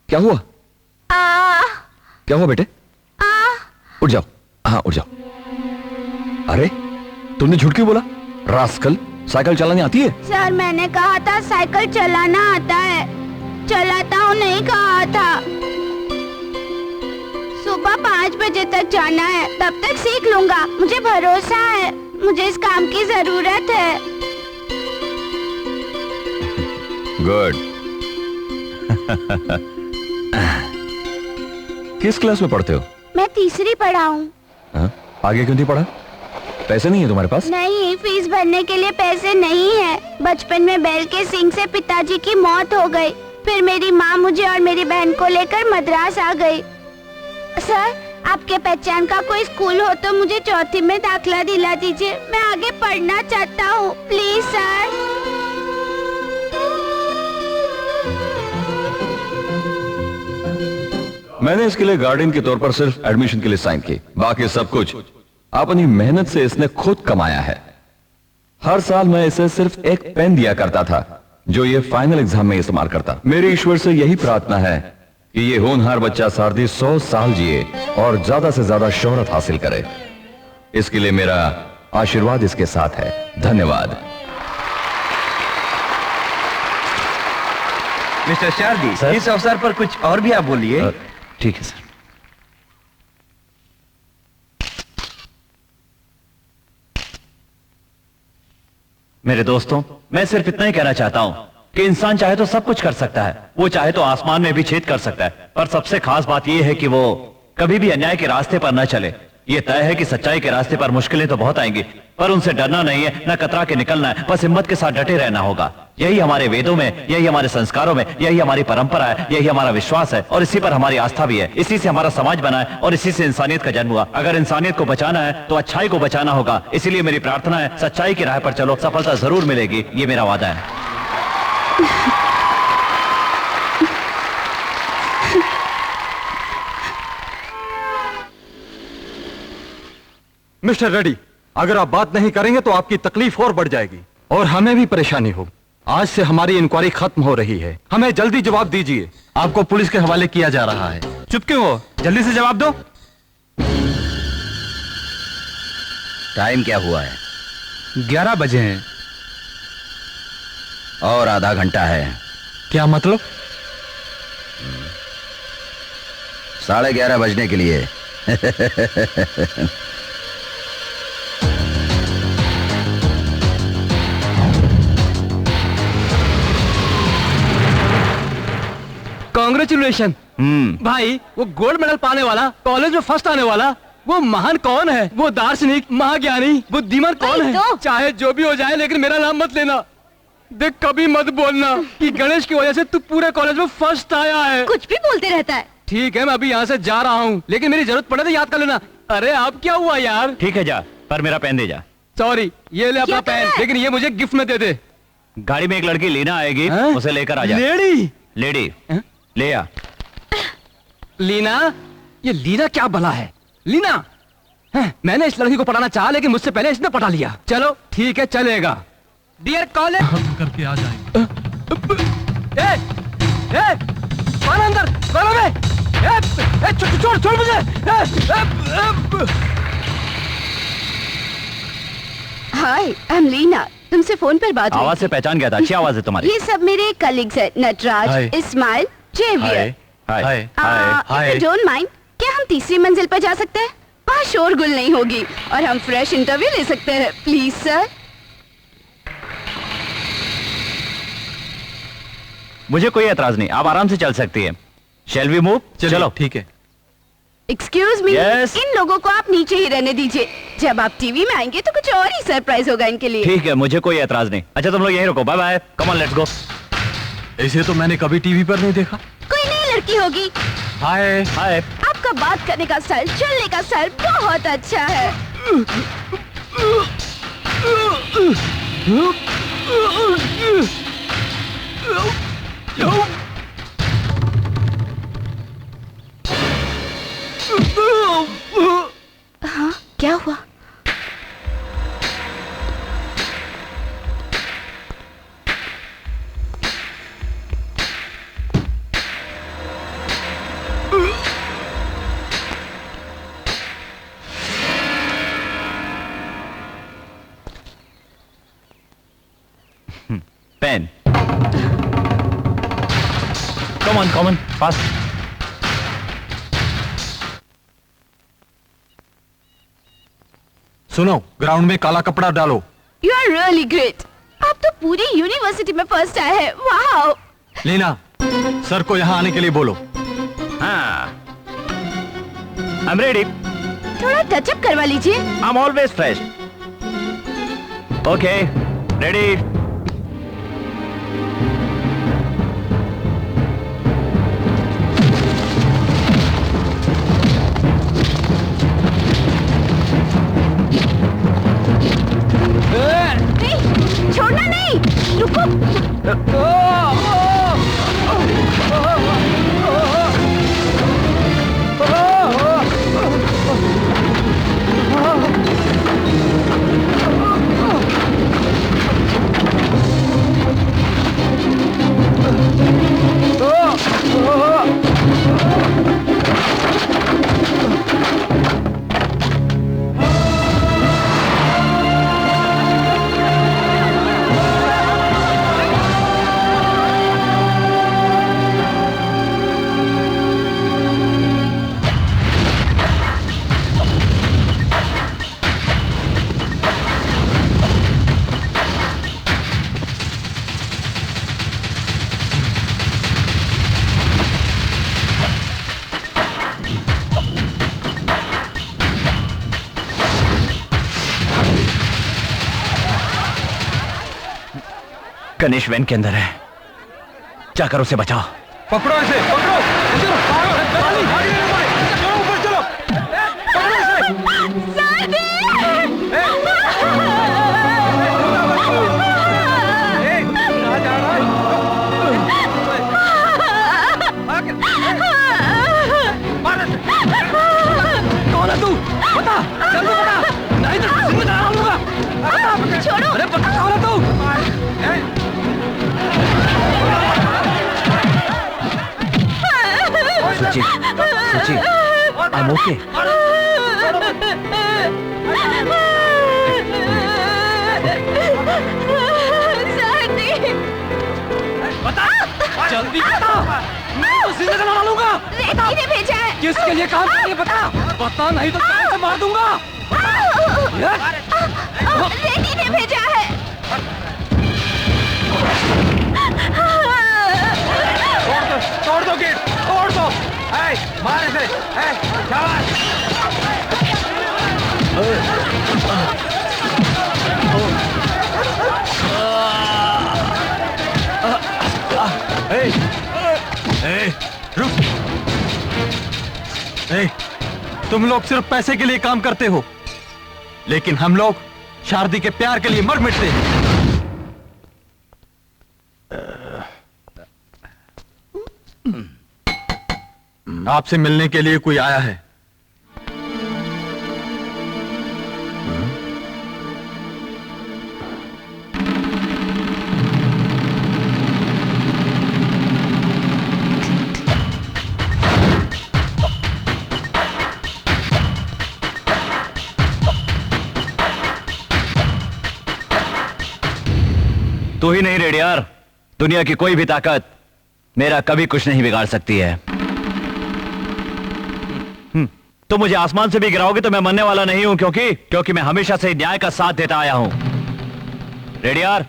क्या हुआ? क्या हुआ बेटे? उठ जाओ। हाँ उठ जाओ। अरे तुमने झूठ क्यों बोला? रास्कल, साइकिल चलानी आती है? सर मैंने कहा था साइकिल चलाना आता है, चलाता हूँ नहीं कहा था। सुबह 5 बजे तक जाना है, तब तक सीख लूंगा। मुझे भरोसा है, मुझे इस काम की जरूरत है। गुड। किस क्लास में पढ़ते हो? मैं तीसरी पढ़ा हूँ। आगे क्यों नहीं पढ़ा? पैसे नहीं है तुम्हारे पास? नहीं, फीस भरने के लिए पैसे नहीं है। बचपन में बैल के सींग से पिताजी की मौत हो गई। फिर मेरी माँ मुझे और मेरी बहन को लेकर मद्रास आ गई। सर, आपके पहचान का कोई स्कूल हो तो मुझे 4थी में दाखिला दिला दीजिए। मैं आगे पढ़ना चाहता हूँ, प्लीज सर। मैंने इसके लिए गार्डियन के तौर पर सिर्फ एडमिशन के लिए साइन की, बाकी सब कुछ अपनी मेहनत से इसने खुद कमाया है। हर साल मैं इसे सिर्फ एक पेन दिया करता था जो ये फाइनल एग्जाम में इस्तेमाल करता। मेरी ईश्वर से यही प्रार्थना है कि ये होनहार बच्चा सारदी 100 साल जिए और ज्यादा से ज्यादा शोहरत हासिल करे। इसके लिए मेरा आशीर्वाद इसके साथ है। धन्यवाद। मिस्टर शारदी, इस अवसर पर कुछ और भी आप बोलिए। ठीक है सर। मेरे दोस्तों, मैं सिर्फ इतना ही कहना चाहता हूं कि इंसान चाहे तो सब कुछ कर सकता है। वो चाहे तो आसमान में भी छेद कर सकता है, पर सबसे खास बात यह है कि वो कभी भी अन्याय के रास्ते पर न चले। ये तय है कि सच्चाई के रास्ते पर मुश्किलें तो बहुत आएंगी, पर उनसे डरना नहीं है, न कतरा के निकलना है, बस हिम्मत के साथ डटे रहना होगा। यही हमारे वेदों में, यही हमारे संस्कारों में, यही हमारी परंपरा है, यही हमारा विश्वास है और इसी पर हमारी आस्था भी है। इसी से हमारा समाज बना है और इसी से इंसानियत का जन्म हुआ। अगर इंसानियत को बचाना है तो अच्छाई को बचाना होगा। इसीलिए मेरी प्रार्थना है, सच्चाई की राह पर चलो, सफलता जरूर मिलेगी, ये मेरा वादा है। मिस्टर रेड्डी, अगर आप बात नहीं करेंगे तो आपकी तकलीफ और बढ़ जाएगी और हमें भी परेशानी होगी। आज से हमारी इंक्वायरी खत्म हो रही है, हमें जल्दी जवाब दीजिए। आपको पुलिस के हवाले किया जा रहा है। चुप क्यों हो, जल्दी से जवाब दो। टाइम क्या हुआ है? 11 बजे हैं। और आधा घंटा है। क्या मतलब? 11:30 बजने के लिए। कांग्रेचुलेशन भाई, वो गोल्ड मेडल पाने वाला, कॉलेज में फर्स्ट आने वाला, वो महान कौन है? वो दार्शनिक, महाज्ञानी, बुद्धिमान कौन है? चाहे जो भी हो जाए, लेकिन मेरा नाम मत लेना। देख, कभी मत बोलना कि गणेश की वजह से तू पूरे कॉलेज में फर्स्ट आया है। कुछ भी बोलते रहता है। ठीक है, मैं अभी यहाँ से जा रहा हूँ, लेकिन मेरी जरूरत पड़े तो याद कर लेना। अरे आप क्या हुआ यार? ठीक है, जा, पर मेरा पेन दे जा। सॉरी, ये ले अपना पेन, लेकिन ये मुझे गिफ्ट में दे दे। गाड़ी में एक लड़की लीना आएगी, उसे लेकर आ जा। लेडी ले आ। लीना? ये लीना क्या भला है? लीना? मैंने इस लड़की को पढ़ाना चाहा, लेकिन मुझसे पहले इसने पढ़ा लिया। चलो ठीक है, चलेगा। डियर कॉलेज करके आ जाएंगे। कौन अंदर? कौन है? छोड़ छोड़ मुझे। हाय, आई एम लीना। तुमसे फोन पर बात हुई। आवाज से पहचान गया था, अच्छी आवाज है तुम्हारी। ये सब मेरे कलीग्स हैं, Nataraj, Ismail, Xavier. Hi. Don't mind, क्या हम तीसरी मंजिल पर जा सकते हैं? वहाँ शोरगुल नहीं होगी और हम फ्रेश इंटरव्यू ले सकते हैं। Please sir. मुझे कोई एतराज नहीं, आप आराम से चल सकती है। Shall we move? चलो ठीक है। Excuse me, Yes? इन लोगों को आप नीचे ही रहने दीजिए। जब आप टीवी में आएंगे तो कुछ और ही सरप्राइज होगा इनके लिए। ठीक है, मुझे कोई एतराज नहीं। अच्छा, तुम लोग यहीं रुको। Bye bye, come on, let's go. ऐसे तो मैंने कभी टीवी पर नहीं देखा। कोई नई लड़की होगी। हाय हाय। आपका बात करने का स्टाइल, चलने का स्टाइल बहुत अच्छा है। हाँ, क्या हुआ? पेन। Come on, fast. सुनो, ग्राउंड में काला कपड़ा डालो। You are really great. आप तो पूरी यूनिवर्सिटी में फर्स्ट आए हैं। वाओ। लीना, सर को यहाँ आने के लिए बोलो। हाँ, आई एम रेडी। थोड़ा टचअप करवा लीजिए। I am always fresh. Okay, ready. छोड़ना नहीं, रुको। गणेश वैन के अंदर है, जाकर उसे बचाओ। पकड़ो इसे, पकड़ो। चलो, ऊपर चलो। कौन है तू? बता, जल्दी बता, नहीं तो सिंह डाल दूंगा। छोड़ो। अरे पता कौन है तू? सुची, सुची, I'm okay. बता, जल्दी बता, मैं तो सिंह डाल लूंगा। रेड्डी ने भेजा है। किसके लिए काम कर रही है? बता, बता नहीं तो जान से मार दूंगा। रेड्डी ने भेजा है। तोड़ दो गेट, तोड़ दो। मार इसे, शाबाश। रुक। तुम लोग सिर्फ पैसे के लिए काम करते हो, लेकिन हम लोग शारदी के प्यार के लिए मर मिटते हैं। आपसे मिलने के लिए कोई आया है। तू ही नहीं रेडियार, दुनिया की कोई भी ताकत मेरा कभी कुछ नहीं बिगाड़ सकती है। तो मुझे आसमान से भी गिराओगे तो मैं मरने वाला नहीं हूं, क्योंकि मैं हमेशा से न्याय का साथ देता आया हूं। रेडियार,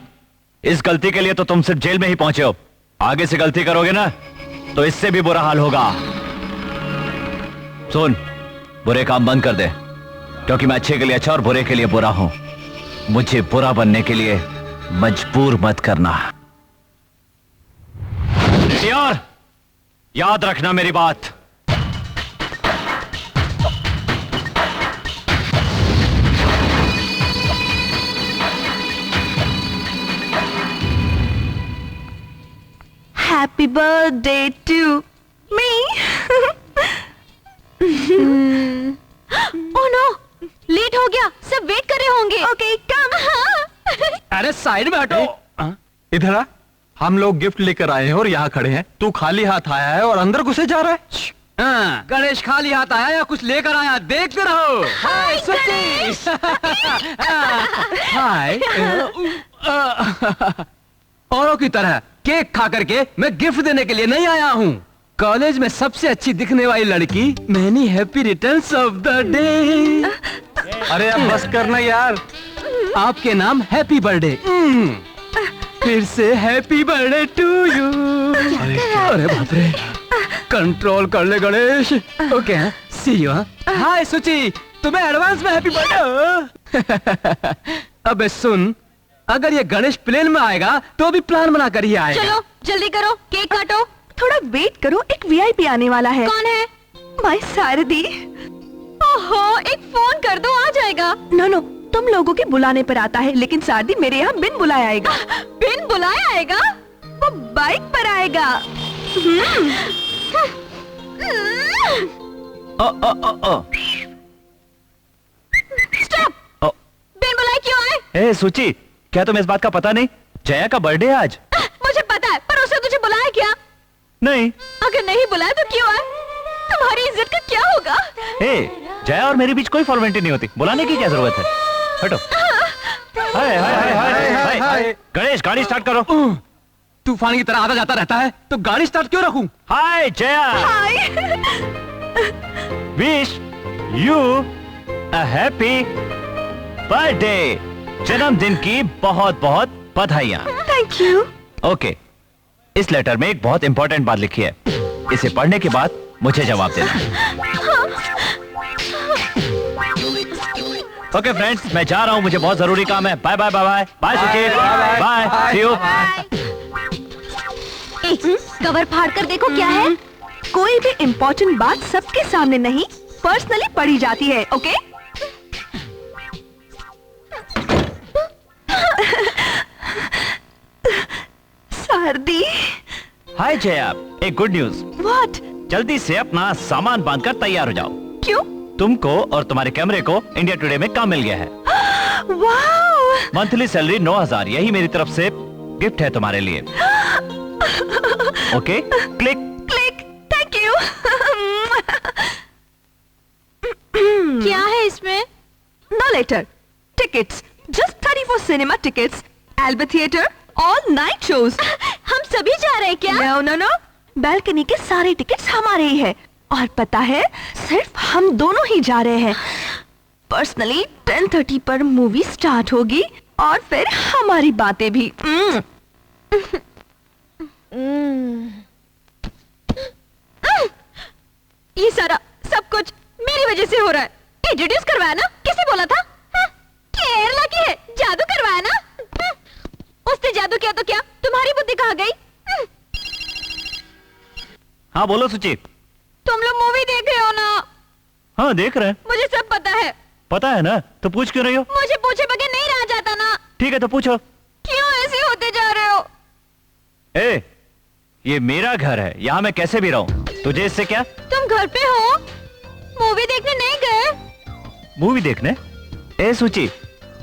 इस गलती के लिए तो तुम सिर्फ जेल में ही पहुंचे हो, आगे से गलती करोगे ना तो इससे भी बुरा हाल होगा। सुन, बुरे काम बंद कर दे, क्योंकि मैं अच्छे के लिए अच्छा और बुरे के लिए बुरा हूं। मुझे बुरा बनने के लिए मजबूर मत करना। रेडियार, याद रखना मेरी बात। Happy birthday to me. Oh no, late हो गया, सब वेट कर रहे होंगे। Okay, come. अरे साइड में हटो। इधर आ, हम लोग गिफ्ट लेकर आए हैं और यहाँ खड़े हैं। तू खाली हाथ आया है और अंदर घुसे जा रहा है। गणेश खाली हाथ आया या कुछ लेकर आया, देखते रहो। हाय सची। हाय। औरों की तरह केक खा करके मैं गिफ्ट देने के लिए नहीं आया हूँ। कॉलेज में सबसे अच्छी दिखने वाली लड़की, many happy returns of the day. अरे अब बस करना यार। आपके नाम हैप्पी बर्थडे। फिर से हैप्पी बर्थडे टू यू। अरे बाप रे, कंट्रोल कर ले Ganesh. Okay, see you. Hi Suchi, तुम्हें एडवांस में हैप्पी बर्थडे। अबे सुन, अगर ये गणेश प्लेन में आएगा तो भी प्लान बना कर ही आएगा। चलो जल्दी करो, केक काटो। थोड़ा वेट करो, एक वीआईपी आने वाला है। कौन है? माय सारदी। ओहो, एक फोन कर दो, आ जाएगा। नो, तुम लोगों के बुलाने पर आता है, लेकिन सारदी मेरे यहाँ बिन बुलाए आएगा। बिन बुलाए आएगा? वो बाइक पर आएगा। स्टॉप। बिन बुलाए क्यों आए? ए सुची, क्या तुम्हें इस बात का पता नहीं? जया का बर्थडे आज। मुझे पता है, पर उसने तुझे बुलाया क्या? नहीं। अगर नहीं बुलाया तो क्यों आए? तुम्हारी इज्जत का क्या होगा? जया और मेरे बीच कोई फॉर्मेलिटी नहीं होती, बुलाने की क्या जरूरत है? हटो। हाय हाय हाय हाय हाय। गणेश, गाड़ी स्टार्ट करो। तूफान की तरह आता जाता रहता है तो गाड़ी स्टार्ट क्यों रखूं? Hi Jaya. Hi. Wish you a happy birthday. जन्मदिन की बहुत बहुत बधाइयाँ। Thank you. ओके, इस लेटर में एक बहुत इंपॉर्टेंट बात लिखी है, इसे पढ़ने के बाद मुझे जवाब देना। ओके फ्रेंड्स, मैं जा रहा हूँ, मुझे बहुत जरूरी काम है। Bye bye bye bye bye Suchit, bye see you. Cover फाड़ कर देखो क्या है। कोई भी इम्पोर्टेंट बात सबके सामने नहीं, पर्सनली पढ़ी जाती है, ओके? सर्दी। हाय जया, एक गुड न्यूज। व्हाट? जल्दी से अपना सामान बांधकर तैयार हो जाओ। क्यों? तुमको और तुम्हारे कैमरे को इंडिया टुडे में काम मिल गया है। वाह! मंथली सैलरी 9,000, यही मेरी तरफ से गिफ्ट है तुम्हारे लिए। Okay, click click, thank you. क्या है इसमें? No letter, tickets, just 34 cinema tickets, Alba theatre, all night shows. हम सभी जा रहे हैं क्या? नो नो नो, बालकनी के सारे टिकट्स हमारे ही है। और पता है, सिर्फ हम दोनों ही जा रहे हैं। पर्सनली 10:30 पर मूवी स्टार्ट होगी और फिर हमारी बातें भी। ये सारा सब कुछ मेरी वजह से हो रहा है। इंट्रोड्यूस करवाया ना? किसे बोला था? केरला की है, जादू करवाया ना? उसने जादू किया तो क्या तुम्हारी बुद्धि कहाँ गई? हाँ बोलो सुचित। तुम लोग मूवी देख रहे हो ना? हाँ देख रहे हैं। मुझे सब पता है। पता है ना, तो पूछ क्यों रही हो? मुझे पूछे बगैर नहीं रहा जाता ना। ठीक है तो पूछो। क्यों ऐसे होते जा रहे हो? ए, ये मेरा घर है, यहाँ मैं कैसे भी रहूं, तुझे इससे क्या? तुम घर पे हो, मूवी देखने नहीं गए? मूवी देखने? ए सुची,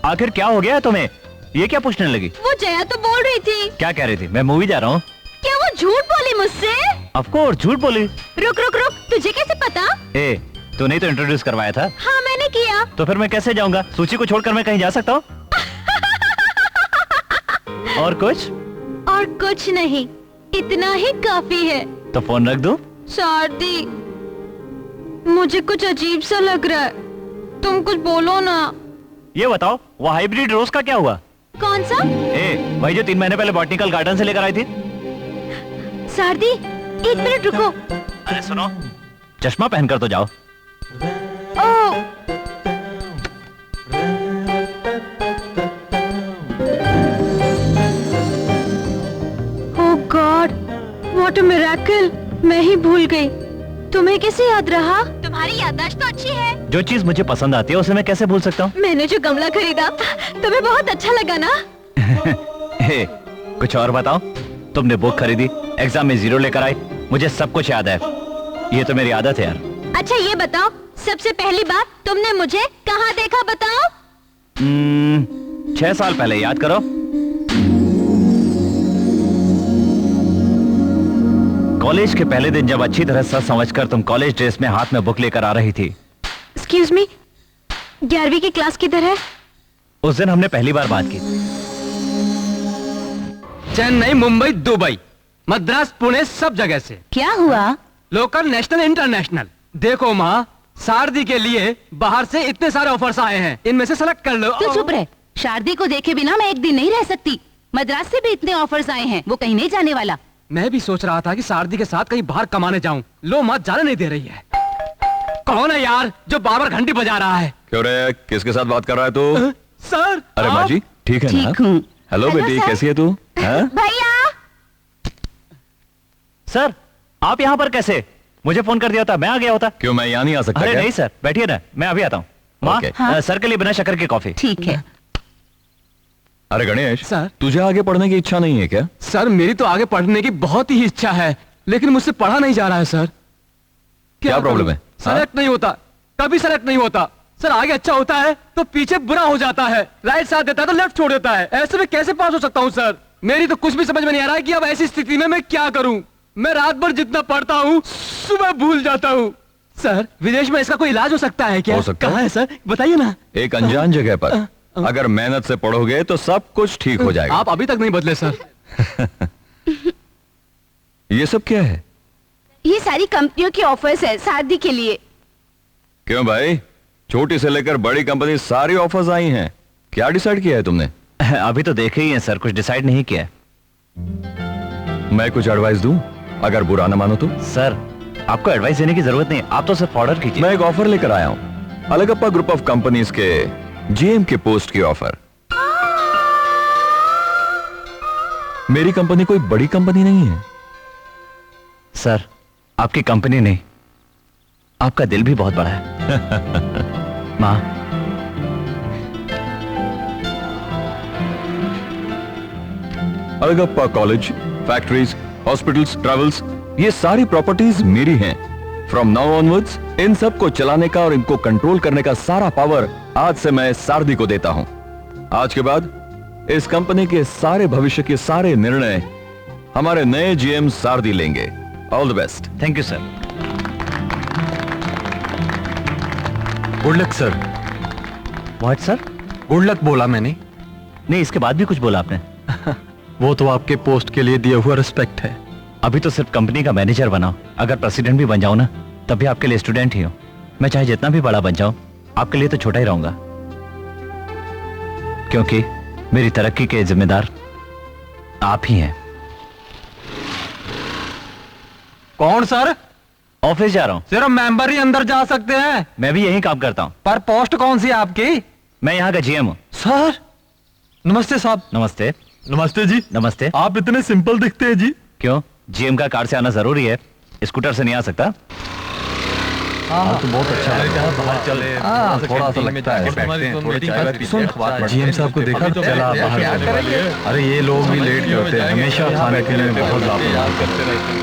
आखिर क्या हो गया तुम्हें? ये क्या पूछने लगी? वो जया तो बोल रही थी। क्या कह रही थी? मैं मूवी जा रहा हूँ। क्या वो झूठ बोली मुझसे? ऑफ कोर्स झूठ बोली। रुक रुक रुक, तुझे कैसे पता? ए, तूने तो इंट्रोड्यूस करवाया था। हाँ मैंने किया। तो फिर मैं कैसे जाऊंगा? सूची को छोड़कर मैं कहीं जा सकता हूँ? और कुछ? और कुछ नहीं, इतना ही काफी है। तो फोन रख दूं? शारदी, मुझे कुछ अजीब सा लग रहा है, तुम कुछ बोलो ना। ये बताओ, वो हाइब्रिड रोज का क्या हुआ? कौन सा? ए, वही जो 3 महीने पहले बॉटनिकल गार्डन से लेकर आई थी। शारदी, 1 मिनट रुको। अरे सुनो, चश्मा पहनकर तो जाओ। ओह, ओह गॉड, व्हाट अ मिरेकल। मैं ही भूल गई। तुम्हें कैसे याद रहा? तुम्हारी याददाश्त तो अच्छी है। जो चीज मुझे पसंद आती है उसे मैं कैसे भूल सकता हूँ? मैंने जो गमला खरीदा, तुम्हें बहुत अच्छा लगा ना? हे, कुछ और बताओ। तुमने बुक खरीदी, एग्जाम में 0 लेकर आई, मुझे सब कुछ याद है। ये तो मेरी आदत है यार। अच्छा ये बताओ, सबसे पहली बात तुमने मुझे कहाँ देखा बताओ? 6 साल पहले, याद करो। कॉलेज के पहले दिन, जब अच्छी तरह सच समझकर तुम कॉलेज ड्रेस में हाथ में बुक लेकर आ रही थी। एक्सक्यूज मी, 11वीं की क्लास किधर है? उस दिन हमने पहली बार बात की। चेन्नई, मुंबई, दुबई, मद्रास, पुणे, सब जगह से। क्या हुआ? Local, national, international. देखो माँ, शारदी के लिए बाहर से इतने सारे ऑफर्स आए हैं, इनमें से सेलेक्ट कर लो। तू चुप रह। शारदी को देखे बिना मैं एक दिन नहीं रह सकती। मद्रास से भी इतने ऑफर्स आए हैं, वो कहीं नहीं जाने वाला। मैं भी सोच रहा था कि शारदी के साथ कहीं बाहर कमाने जाऊं। लो माँ जाने नहीं दे रही है। कौन है यार जो बार-बार घंटी बजा रहा है? क्यों रे, किसके साथ बात कर रहा है तू? सर। अरे माँ जी, ठीक है ना? ठीक हूँ। हेलो बेटी, कैसी है तू? हाँ? भैया। सर, आप यहाँ पर कैसे? मुझे फोन कर दिया होता, मैं आ गया होता। क्यों, मैं यहाँ नहीं आ सकता अरे क्या? नहीं सर, बैठिए ना, मैं अभी आता हूँ। माँ, ओके। सर के लिए बिना शक्कर की कॉफी। ठीक है। अरे गणेश सर। तुझे आगे पढ़ने की इच्छा नहीं है क्या? सर मेरी तो आगे पढ़ने की बहुत ही इच्छा है, लेकिन मुझसे पढ़ा नहीं जा रहा है सर। क्या प्रॉब्लम है? सेलेक्ट नहीं होता, कभी सेलेक्ट नहीं होता। सर आगे अच्छा होता है तो पीछे बुरा हो जाता है, राइट साथ देता है तो लेफ्ट छोड़ देता है। ऐसे में कैसे पास हो सकता हूँ सर? मेरी तो कुछ भी समझ में नहीं आ रहा है कि अब ऐसी स्थिति में मैं क्या करूँ। मैं रात भर जितना पढ़ता हूँ सुबह भूल जाता हूँ। सर विदेश में इसका कोई इलाज हो सकता है क्या? हो सकता कहाँ है सर, बताइए ना। एक अनजान जगह पर अगर मेहनत से पढ़ोगे तो सब कुछ ठीक हो जाएगा। आप अभी तक नहीं बदले सर। ये सब क्या है? ये सारी कंपनियों की ऑफर्स है शादी के लिए। क्यों भाई, छोटी से लेकर बड़ी कंपनी सारी ऑफर्स आई हैं। क्या डिसाइड किया है तुमने? अभी तो देखे ही हैं सर, कुछ डिसाइड नहीं किया। मैं कुछ एडवाइस दूं? अगर बुरा ना मानो तो। सर आपको एडवाइस देने की जरूरत नहीं, आप तो सिर्फ ऑर्डर कीजिए। मैं एक ऑफर लेकर आया हूं अलगप्पा ग्रुप ऑफ कंपनीज के जीएम के पोस्ट की ऑफर। मेरी कंपनी कोई बड़ी कंपनी नहीं है सर, आपकी कंपनी नहीं, आपका दिल भी बहुत बड़ा है। माँ, Alagappa college, factories, hospitals, travels, ये सारी प्रॉपर्टीज मेरी हैं। फ्रॉम नाउ ऑनवर्ड्स इन सब को चलाने का और इनको कंट्रोल करने का सारा पावर आज से मैं सारदी को देता हूं। आज के बाद इस कंपनी के सारे भविष्य के सारे निर्णय हमारे नए जीएम सारदी लेंगे। All the best. Thank you sir. Good luck sir. What sir? Good luck बोला मैंने। नहीं, इसके बाद भी कुछ बोला आपने। वो तो आपके पोस्ट के लिए दिया हुआ रिस्पेक्ट है। अभी तो सिर्फ कंपनी का मैनेजर बनाओ, अगर प्रेसिडेंट भी बन जाऊं ना तब भी आपके लिए स्टूडेंट ही हूं। मैं चाहे जितना भी बड़ा बन जाऊं आपके लिए तो छोटा ही रहूंगा, क्योंकि मेरी तरक्की के जिम्मेदार आप ही हैं। कौन सर? ऑफिस जा रहा हूं। सिर्फ मेंबर ही अंदर जा सकते हैं। मैं भी यही काम करता हूं। पर पोस्ट कौन सी है आपकी? मैं यहाँ का जीएम हूं। सर नमस्ते साहब। नमस्ते। नमस्ते जी। नमस्ते। आप इतने सिंपल दिखते हैं जी। क्यों, जीएम का कार से आना जरूरी है? स्कूटर से नहीं आ सकता? तो बहुत अच्छा बाहर चले। थोड़ा सा लगता है। जीएम साहब को देखा तो चला बाहर। अरे ये लोग भी लेट करते हैं, हमेशा खाने पीने में बहुत लापरवाही करते रहते हैं।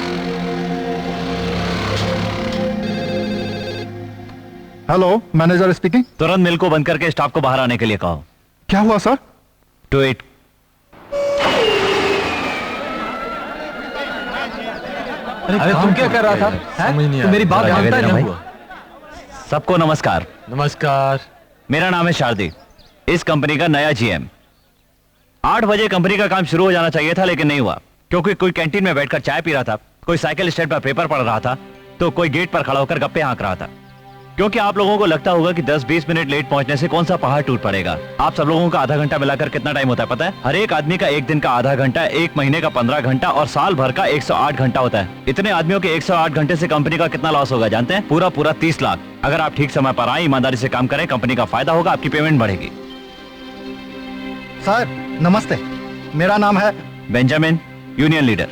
Hello, manager speaking. तुरंत मिल को बंद करके स्टाफ को बाहर आने के लिए कहो। क्या हुआ सर? To it. अरे तुम क्या कर रहा था? समझ नहीं आया। मेरी बात जानता है भाई। सबको नमस्कार। नमस्कार। मेरा नाम है शारदी, इस कंपनी का नया जीएम। 8 बजे कंपनी का काम शुरू हो जाना चाहिए था, लेकिन नहीं हुआ, क्योंकि कोई कैंटीन में बैठकर चाय पी रहा था, कोई साइकिल स्टैंड पर पेपर पढ़ रहा था, तो कोई गेट पर खड़ा होकर गप्पे हाँक रहा था। क्योंकि आप लोगों को लगता होगा कि 10-20 मिनट लेट पहुंचने से कौन सा पहाड़ टूट पड़ेगा। आप सब लोगों का आधा घंटा मिलाकर कितना टाइम होता है पता है? हर एक आदमी का एक दिन का आधा घंटा, एक महीने का 15 घंटा और साल भर का 108 घंटा होता है। इतने आदमियों के 108 घंटे से कंपनी का कितना लॉस होगा जानते हैं? पूरा 30 लाख। अगर आप ठीक समय पर आए, ईमानदारी से काम करें, कंपनी का फायदा होगा, आपकी पेमेंट बढ़ेगी। सर नमस्ते, मेरा नाम है Benjamin, union leader.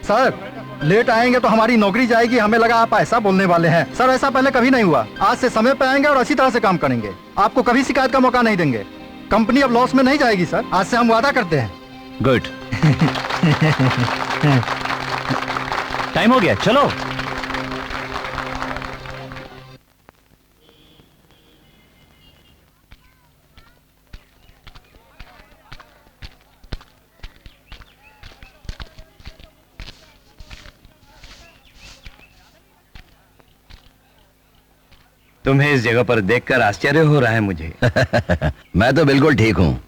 Sir late आएंगे तो हमारी नौकरी जाएगी। हमें लगा आप ऐसा बोलने वाले हैं। सर ऐसा पहले कभी नहीं हुआ। आज से समय पे आएंगे और अच्छी तरह से काम करेंगे। आपको कभी शिकायत का मौका नहीं देंगे। कंपनी अब लॉस में नहीं जाएगी सर, आज से हम वादा करते हैं। गुड। टाइम हो गया, चलो। तुम्हें इस जगह पर देखकर आश्चर्य हो रहा है मुझे। मैं तो बिल्कुल ठीक हूँ,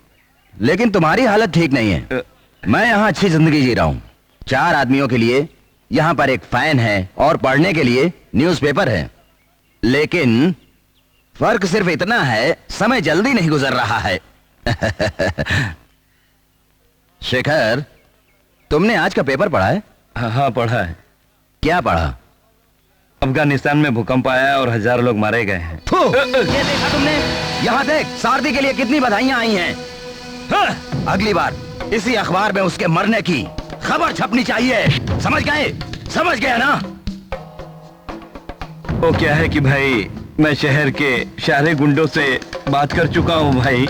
लेकिन तुम्हारी हालत ठीक नहीं है। मैं यहाँ अच्छी जिंदगी जी रहा हूँ। 4 आदमियों के लिए यहाँ पर एक फैन है और पढ़ने के लिए न्यूज़पेपर है, लेकिन फर्क सिर्फ इतना है, समय जल्दी नहीं गुजर रहा है। शेखर, तुमने आज का पेपर पढ़ा है? हाँ पढ़ा है। क्या पढ़ा? अफगानिस्तान में भूकंप आया है और 1000 लोग मारे गए हैं। ये देखा तुमने? यहाँ देख, सारदी के लिए कितनी बधाइयां आई हैं। हाँ, अगली बार इसी अखबार में उसके मरने की खबर छपनी चाहिए। समझ गए? समझ गए ना? वो क्या है कि भाई, मैं शहर के सारे गुंडों से बात कर चुका हूँ भाई।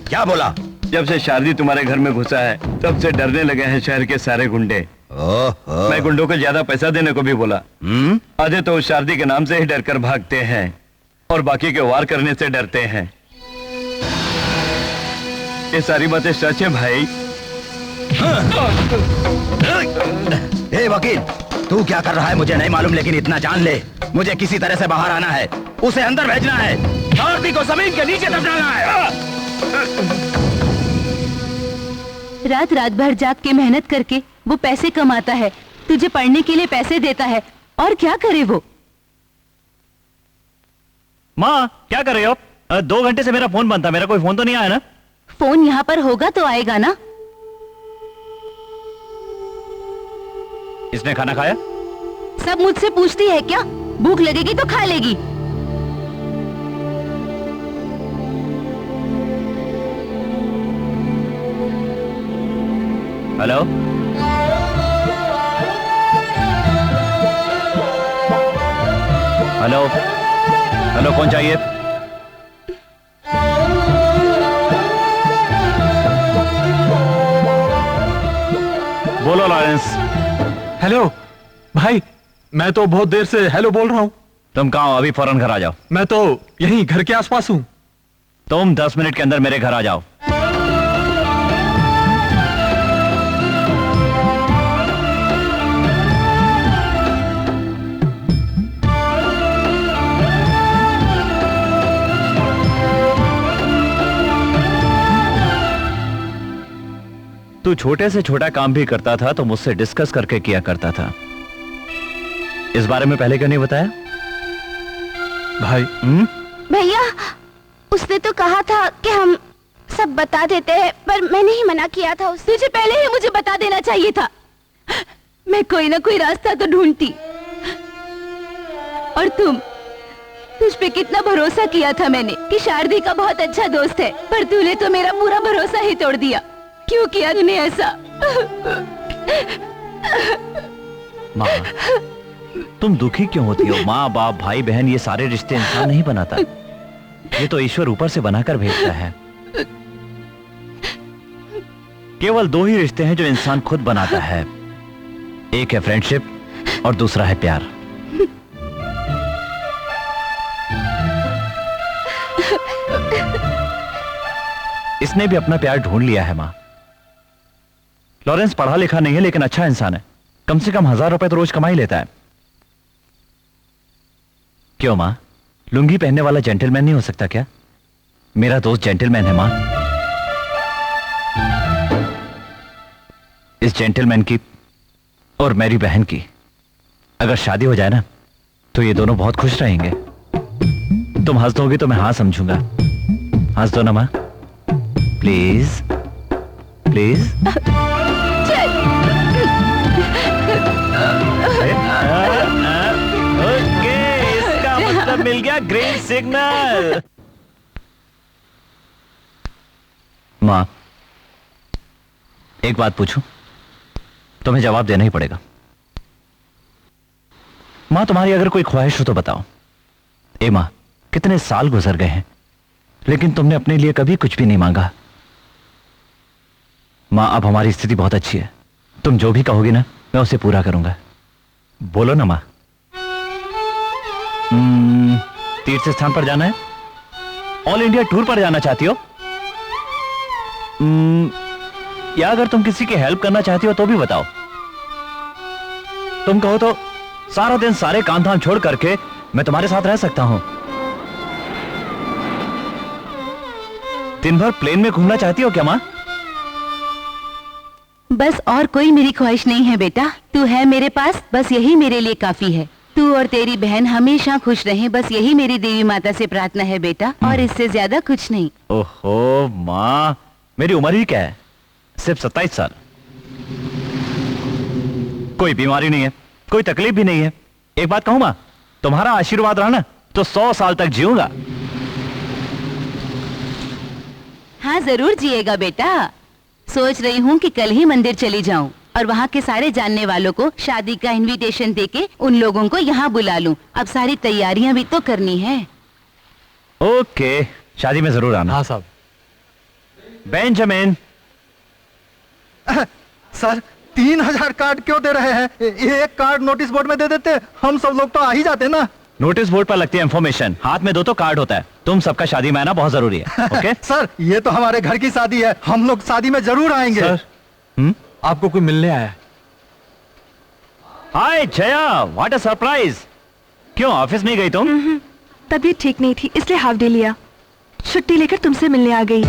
क्या बोला? जब से शारदी तुम्हारे घर में घुसा है तब से डरने लगे हैं शहर के सारे गुंडे। मैं गुंडों को ज्यादा पैसा देने को भी बोला। आधे तो शारदी के नाम से ही डरकर भागते हैं और बाकी के वार करने से डरते हैं। ये सारी बातें सच है भाई। ए वकील, तू क्या कर रहा है मुझे नहीं मालूम, लेकिन इतना जान ले, मुझे किसी तरह से बाहर आना है, उसे अंदर भेजना है, शारदी को जमीन के नीचे दफनाना है। रात भर जाग के मेहनत करके वो पैसे कमाता है, तुझे पढ़ने के लिए पैसे देता है, और क्या करे वो? माँ क्या कर रहे हो? 2 घंटे से मेरा फोन बंद था, मेरा कोई फोन तो नहीं आया ना? फोन यहाँ पर होगा तो आएगा ना। इसने खाना खाया? सब मुझसे पूछती है क्या? भूख लगेगी तो खा लेगी। हेलो, हेलो, हेलो, कौन चाहिए? बोलो लॉरेंस। हेलो भाई, मैं तो बहुत देर से हेलो बोल रहा हूँ। तुम कहाँ हो? अभी फौरन घर आ जाओ। मैं तो यहीं घर के आसपास हूँ। तुम 10 मिनट के अंदर मेरे घर आ जाओ। तू छोटे से छोटा काम भी करता था तो मुझसे डिस्कस करके किया करता था। इस बारे में पहले क्यों नहीं बताया? भाई भैया, उसने तो कहा था कि हम सब बता देते हैं, पर मैंने ही मना किया था। तुझे पहले ही मुझे बता देना चाहिए था। मैं कोई ना कोई रास्ता तो ढूंढती। और तुझ पे कितना भरोसा किया था मैंने कि शारदी का बहुत अच्छा दोस्त है, पर तूने तो मेरा पूरा भरोसा ही तोड़ दिया। क्यों किया तूने ऐसा? माँ, तुम दुखी क्यों होती हो? माँ बाप भाई बहन ये सारे रिश्ते इंसान नहीं बनाता, ये तो ईश्वर ऊपर से बनाकर भेजता है। केवल 2 ही रिश्ते हैं जो इंसान खुद बनाता है, एक है फ्रेंडशिप और दूसरा है प्यार। इसने भी अपना प्यार ढूंढ लिया है। माँ, लॉरेंस पढ़ा लिखा नहीं है लेकिन अच्छा इंसान है। कम से कम 1000 रुपए तो रोज कमा ही लेता है। क्यों माँ, लुंगी पहनने वाला जेंटलमैन नहीं हो सकता क्या? मेरा दोस्त जेंटलमैन है माँ। इस जेंटलमैन की और मेरी बहन की अगर शादी हो जाए ना तो ये दोनों बहुत खुश रहेंगे। तुम हंस दोगी तो मैं हाँ समझूंगा। हंस दो ना माँ, प्लीज प्लीज। ओके, इसका मतलब मिल गया ग्रीन सिग्नल। माँ, एक बात पूछूं? तुम्हें जवाब देना ही पड़ेगा। माँ, तुम्हारी अगर कोई ख्वाहिश हो तो बताओ। ए माँ, कितने साल गुजर गए हैं लेकिन तुमने अपने लिए कभी कुछ भी नहीं मांगा। माँ, अब हमारी स्थिति बहुत अच्छी है। तुम जो भी कहोगी ना मैं उसे पूरा करूंगा। बोलो ना माँ। तीर्थ स्थान पर जाना है? ऑल इंडिया टूर पर जाना चाहती हो? या अगर तुम किसी की हेल्प करना चाहती हो तो भी बताओ। तुम कहो तो सारा दिन सारे काम धाम छोड़ करके मैं तुम्हारे साथ रह सकता हूं। दिन भर प्लेन में घूमना चाहती हो क्या माँ? बस और कोई मेरी ख्वाहिश नहीं है बेटा। तू है मेरे पास, बस यही मेरे लिए काफी है। तू और तेरी बहन हमेशा खुश रहें, बस यही मेरी देवी माता से प्रार्थना है बेटा, और इससे ज्यादा कुछ नहीं। ओहो माँ, मेरी उम्र ही क्या है? सिर्फ 27 साल। कोई बीमारी नहीं है, कोई तकलीफ भी नहीं है। एक बात कहूं माँ, तुम्हारा आशीर्वाद रहा ना तो 100 साल तक जीऊंगा। हाँ जरूर जिएगा बेटा। सोच रही हूँ कि कल ही मंदिर चली जाऊँ और वहाँ के सारे जानने वालों को शादी का इनविटेशन देके उन लोगों को यहाँ बुला लूं। अब सारी तैयारियां भी तो करनी है। ओके, शादी में जरूर आना। हाँ साहब। बेंजामिन। सर, 3000 कार्ड क्यों दे रहे हैं? एक कार्ड नोटिस बोर्ड में दे देते, हम सब लोग तो आ ही जाते ना। नोटिस बोर्ड पर लगती है इंफॉर्मेशन, हाथ में 2 तो कार्ड होता है। तुम सबका शादी में आना बहुत जरूरी है। ओके सर, ये तो हमारे घर की शादी है, हम लोग शादी में जरूर आएंगे। सर, आपको कोई मिलने आया है। हाय जया, व्हाट अ सरप्राइज। क्यों ऑफिस नहीं गई तुम? तबीयत ठीक नहीं थी इसलिए हाफ डे लिया। छुट्टी लेकर तुमसे मिलने आ गई।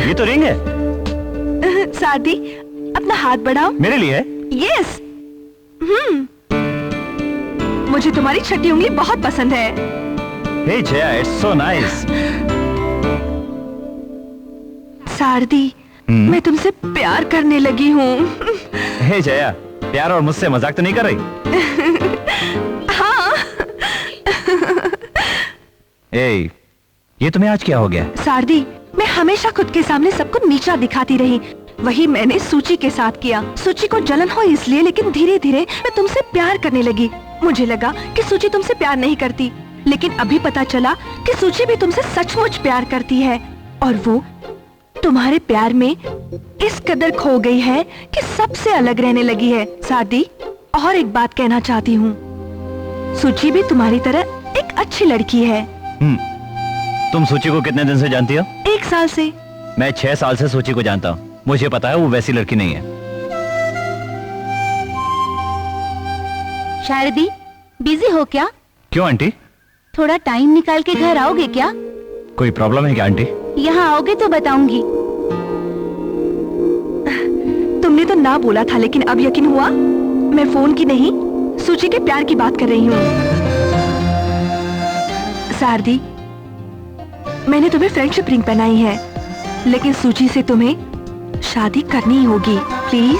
ये तो रिंग है। शादी, अपना हाथ बढ़ाओ। मेरे लिए? यस। मुझे तुम्हारी छठी उंगली बहुत पसंद है। हे जया, इट्स सो नाइस। शारदी, मैं तुमसे प्यार करने लगी हूँ। हे जया, प्यार और मुझसे मजाक तो नहीं कर रही? हाँ। ए, ये तुम्हें आज क्या हो गया? सारदी, मैं हमेशा खुद के सामने सबको नीचा दिखाती रही। वही मैंने सूची के साथ किया। सूची को जलन हो इसलिए, लेकिन धीरे धीरे मैं तुमसे प्यार करने लगी। मुझे लगा कि सूची तुमसे प्यार नहीं करती, लेकिन अभी पता चला कि सूची भी तुमसे सचमुच प्यार करती है, और वो तुम्हारे प्यार में इस कदर खो गई है कि सबसे अलग रहने लगी है। सारदी, और एक बात कहना चाहती हूँ, सूची भी तुम्हारी तरह एक अच्छी लड़की है। तुम सूची को कितने दिन से जानती हो? 1 साल से। मैं 6 साल से सूची को जानता हूँ। मुझे पता है वो वैसी लड़की नहीं है। शारदी, बिजी हो क्या? क्यों आंटी? थोड़ा टाइम निकाल के घर आओगे क्या? कोई प्रॉब्लम है क्या आंटी? यहाँ आओगे तो बताऊंगी। तुमने तो ना बोला था, लेकिन अब यकीन हुआ। मैं फोन की नहीं, सूची के प्यार की बात कर रही हूँ। सारदी, मैंने तुम्हें फ्रेंडशिप रिंग पहनाई है, लेकिन सूची से तुम्हें शादी करनी ही होगी। प्लीज।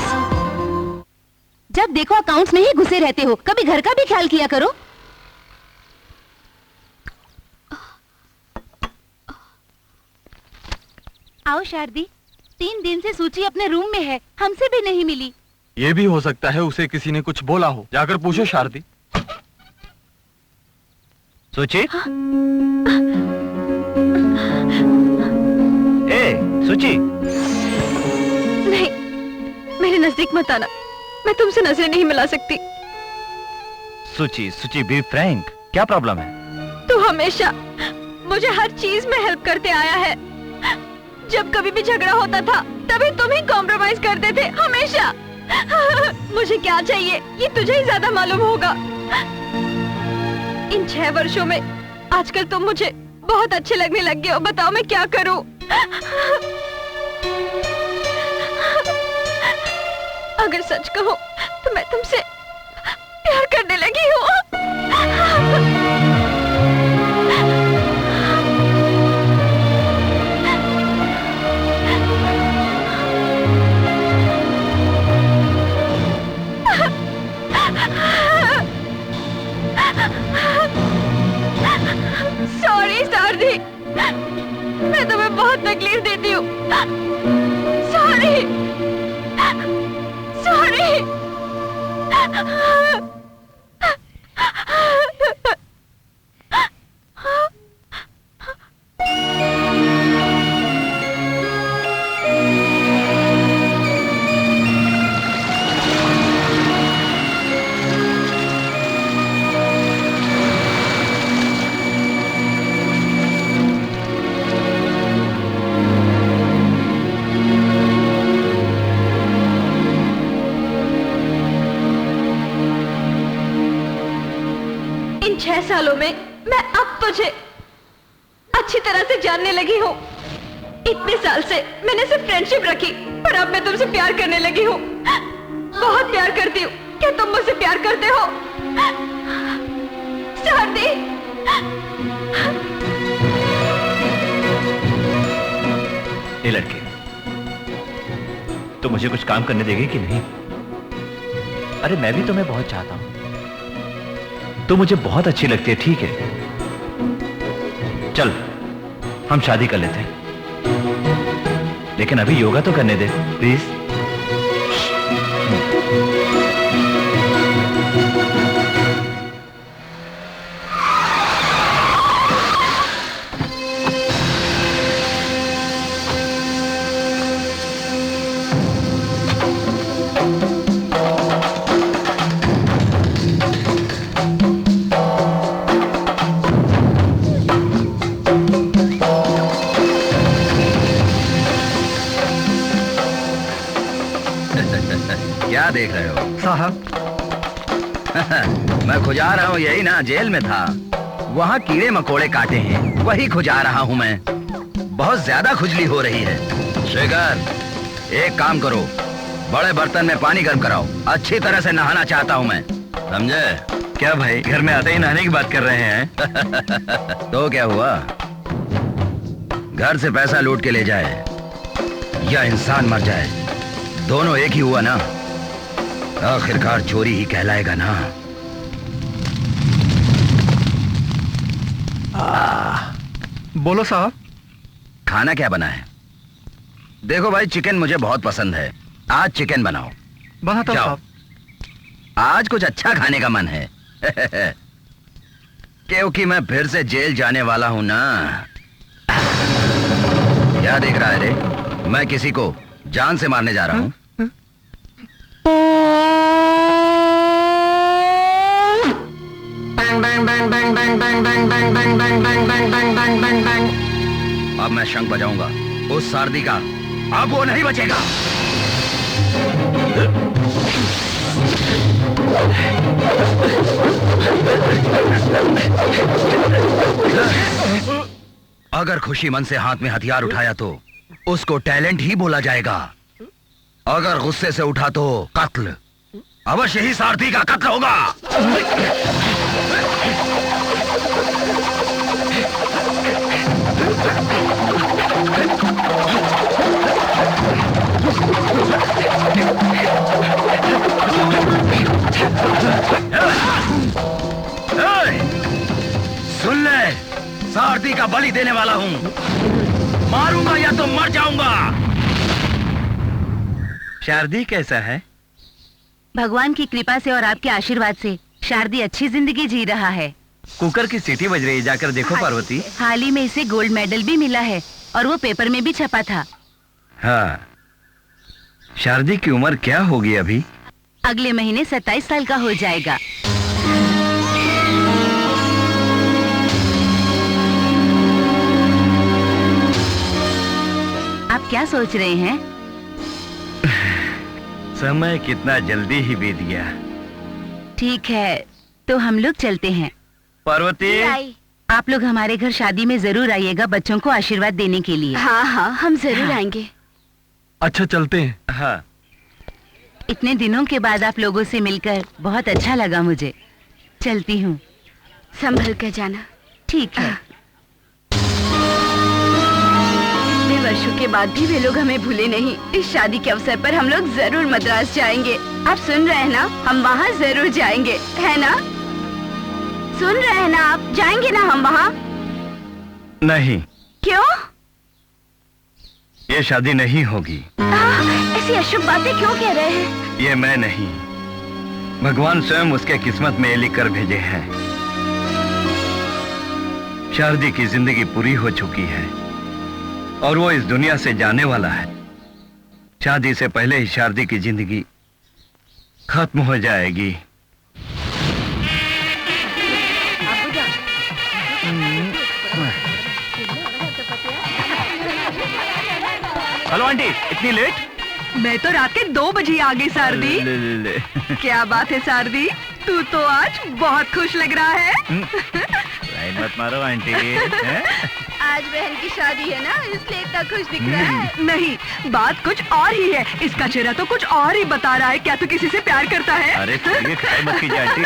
जब देखो अकाउंट्स में ही घुसे रहते हो, कभी घर का भी ख्याल किया करो। आओ शारदी, 3 दिन से सूची अपने रूम में है, हमसे भी नहीं मिली। ये भी हो सकता है उसे किसी ने कुछ बोला हो। जाकर पूछो शारदी। सूची? ए, सूची? नहीं, मेरे नजदीक मत आना। मैं तुमसे नजरें नहीं मिला सकती। सूची, सूची, बी फ्रैंक, क्या प्रॉब्लम है? तू हमेशा मुझे हर चीज में हेल्प करते आया है। जब कभी भी झगड़ा होता था, तभी तुम ही कॉम्प्रोमाइज करते थे, हमेशा। मुझे क्या चाहिए ये तुझे ही ज्यादा मालूम होगा। इन 6 वर्षों में आजकल तुम मुझे बहुत अच्छे लगने लग गए हो। बताओ मैं क्या करूं? अगर सच कहूं तो मैं तुमसे प्यार करने लगी हूं। सॉरी सारदी, मैं तुम्हें बहुत तकलीफ देती हूँ। Sorry, sorry. इन 6 सालों में मैं अब तुझे अच्छी तरह से जानने लगी हूँ। इतने साल से मैंने सिर्फ फ्रेंडशिप रखी, पर अब मैं तुमसे प्यार करने लगी हूँ। बहुत प्यार करती हूँ। क्या तुम मुझसे प्यार करते हो? शारदी, ये लड़के, तो मुझे कुछ काम करने देगी कि नहीं? अरे मैं भी तुम्हें बहुत चाहता हूं। तू मुझे बहुत अच्छी लगती है, ठीक है? चल हम शादी कर लेते हैं, लेकिन अभी योगा तो करने दे प्लीज। क्या देख रहे हो साहब? मैं खुजा रहा हूँ, यही ना जेल में था, वहाँ कीड़े मकोड़े काटे हैं, वही खुजा रहा हूँ मैं। बहुत ज्यादा खुजली हो रही है। शेखर, एक काम करो, बड़े बर्तन में पानी गर्म कराओ, अच्छी तरह से नहाना चाहता हूँ मैं, समझे? क्या भाई, घर में आते ही नहाने की बात कर रहे हैं? तो क्या हुआ? घर से पैसा लूट के ले जाए या इंसान मर जाए, दोनों एक ही हुआ ना। आखिरकार चोरी ही कहलाएगा ना। बोलो साहब। खाना क्या बना है? देखो भाई, चिकन मुझे बहुत पसंद है, आज चिकन बनाओ। बनाता जाओ। साहब। आज कुछ अच्छा खाने का मन है क्योंकि मैं फिर से जेल जाने वाला हूं ना। क्या देख रहा है रे? मैं किसी को जान से मारने जा रहा हूं। अब मैं शंख बजाऊंगा, उस सारदी का अब वो नहीं बचेगा। अगर खुशी मन से हाथ में हथियार उठाया तो उसको टैलेंट ही बोला जाएगा, अगर गुस्से से उठा तो कत्ल। अवश्य ही सारथी का कत्ल होगा। सुन ले, सारथी का बलि देने वाला हूं, मारूंगा या तो मर जाऊंगा। शारदी कैसा है? भगवान की कृपा से और आपके आशीर्वाद से शारदी अच्छी जिंदगी जी रहा है। कुकर की सीटी बज रही है, जाकर देखो पार्वती। हाल ही में इसे गोल्ड मेडल भी मिला है और वो पेपर में भी छपा था। हाँ, शारदी की उम्र क्या होगी अभी? अगले महीने 27 साल का हो जाएगा। आप क्या सोच रहे हैं? समय कितना जल्दी ही बीत गया। ठीक है, तो हम लोग चलते हैं। पार्वती, आप लोग हमारे घर शादी में जरूर आइएगा बच्चों को आशीर्वाद देने के लिए। हाँ हाँ, हम जरूर आएंगे। अच्छा चलते हैं। हाँ। इतने दिनों के बाद आप लोगों से मिलकर बहुत अच्छा लगा मुझे। चलती हूँ। संभल कर जाना। ठीक है। इतने वर्षों के बाद भी वे लोग हमें भूले नहीं। इस शादी के अवसर पर हम लोग जरूर मद्रास जाएंगे। आप सुन रहे हैं ना? हम वहाँ जरूर जाएंगे, है ना? सुन रहे हैं ना आप? जाएंगे ना हम वहाँ? नहीं। क्यों? ये शादी नहीं होगी। ऐसी अशुभ बातें क्यों कह रहे हैं? ये मैं नहीं, भगवान स्वयं उसके किस्मत में लिख कर भेजे हैं। शारदी की जिंदगी पूरी हो चुकी है और वो इस दुनिया से जाने वाला है। शादी से पहले ही शारदी की जिंदगी खत्म हो जाएगी। हेलो आंटी, इतनी लेट? मैं तो रात के 2 बजे आ गई शारदी। ले। क्या बात है शारदी, तू तो आज बहुत खुश लग रहा है। लाइन मत मारो आंटी। हैं? आज बहन की शादी है ना, इसलिए इतना खुश दिख रहा है। नहीं, बात कुछ और ही है। इसका चेहरा तो कुछ और ही बता रहा है। क्या तू किसी से प्यार करता है? अरे ये खटाई मत कीजिए आंटी।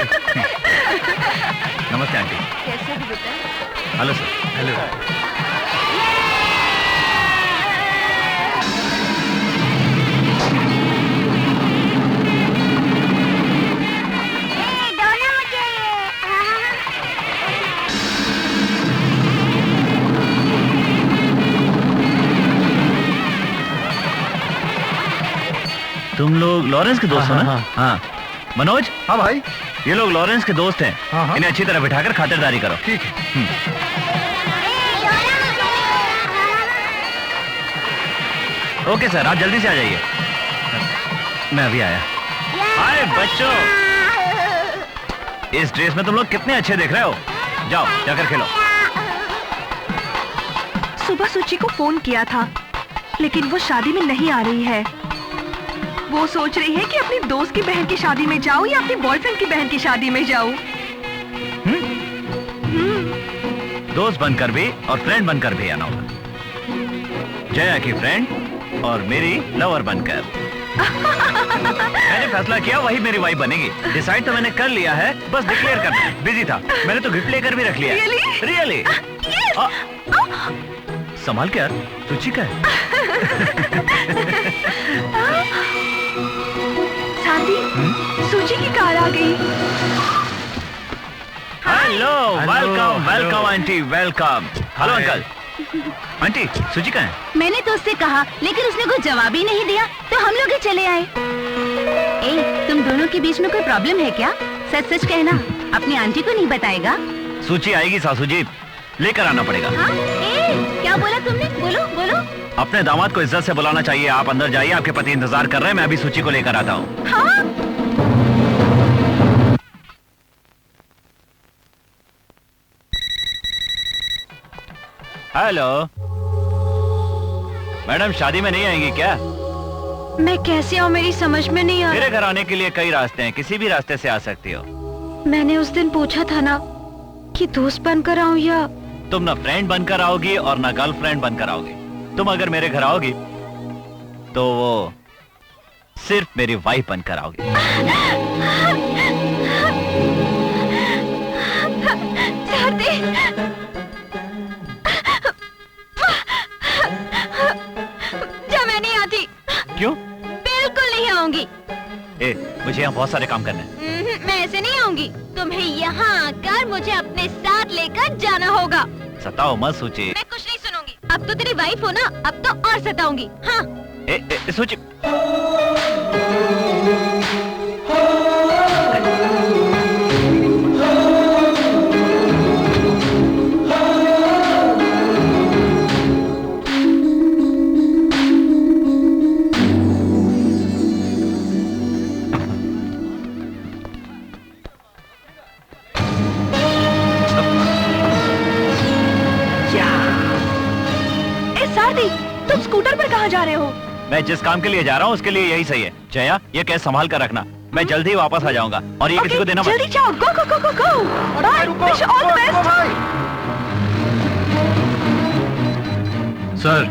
नमस्ते आंटी। कैसे हो बेटा? Hello sir. हेलो। तुम लोग लॉरेंस के दोस्त हो ना? हाँ। मनोज। हाँ भाई। ये लोग लॉरेंस के दोस्त हैं। हाँ। इन्हें अच्छी तरह बिठाकर खातिरदारी करो। ठीक है। ओके सर, आप जल्दी से आ जाइए। मैं अभी आया। हाय बच्चों, इस ड्रेस में तुम लोग कितने अच्छे दिख रहे हो। जाओ जाकर खेलो। सुबह सुची को फोन किया था, लेकिन वो शादी में नहीं आ रही है। वो सोच रही है कि अपनी दोस्त की बहन की शादी में जाऊं या अपनी बॉयफ्रेंड की बहन की शादी में जाऊं। दोस्त बनकर भी और फ्रेंड बनकर भी आना होगा। जया की फ्रेंड और मेरी लवर बनकर। मैंने फैसला किया वही मेरी वाइफ बनेगी। डिसाइड तो मैंने कर लिया है, बस डिक्लेयर करना है। बिजी था, मैंने तो गिफ्ट लेकर भी रख लिया। रियली? संभाल के यार, सुची का है। शादी, सुची की कार आ गई। Hi hello, welcome welcome aunty, welcome. Hello uncle. Aunty, सूची कहाँ है? मैंने तो उससे कहा, लेकिन उसने कोई जवाब ही नहीं दिया, तो हम लोग ही चले आए। ए, तुम दोनों के बीच में कोई प्रॉब्लम है क्या? सच सच कहना, अपनी आंटी को नहीं बताएगा? सूची आएगी सासू जी, लेकर आना पड़ेगा। हाँ? ए, क्या बोला तुमने? बोलो बोलो। अपने दामाद को इज्जत से बुलाना चाहिए। आप अंदर जाइए, आपके पति इंतजार कर रहे हैं। मैं अभी सूची को लेकर आता हूँ। हाँ? हेलो मैडम, शादी में नहीं आएंगी क्या? मैं कैसे आऊँ, मेरी समझ में नहीं आ मेरे रहा। घर आने के लिए कई रास्ते हैं, किसी भी रास्ते से आ सकती हो। मैंने उस दिन पूछा था ना कि दोस्त बनकर आऊँ या। तुम ना फ्रेंड बनकर आओगी और ना गर्लफ्रेंड बनकर आओगी। तुम अगर मेरे घर आओगी तो वो सिर्फ मेरी वाइफ बनकर आओगी। जा, मैं नहीं आती। क्यों? बिल्कुल नहीं आऊंगी। ए, मुझे यहाँ बहुत सारे काम करने हैं। मैं ऐसे नहीं आऊंगी। तुम्हें यहाँ आकर मुझे अपने साथ लेकर जाना होगा। सताओ मत सूची। मैं कुछ नहीं सुनूंगी। अब तो तेरी वाइफ हो ना, अब तो और सताऊंगी। हाँ। सूची। तुम स्कूटर पर कहाँ जा रहे हो? मैं जिस काम के लिए जा रहा हूँ उसके लिए यही सही है। जया, ये केस संभाल कर रखना। मैं जल्दी ही वापस आ जाऊंगा और ये किसी को देना मत। जल्दी जाओ, go go go go go. Bye, wish all the best. Sir,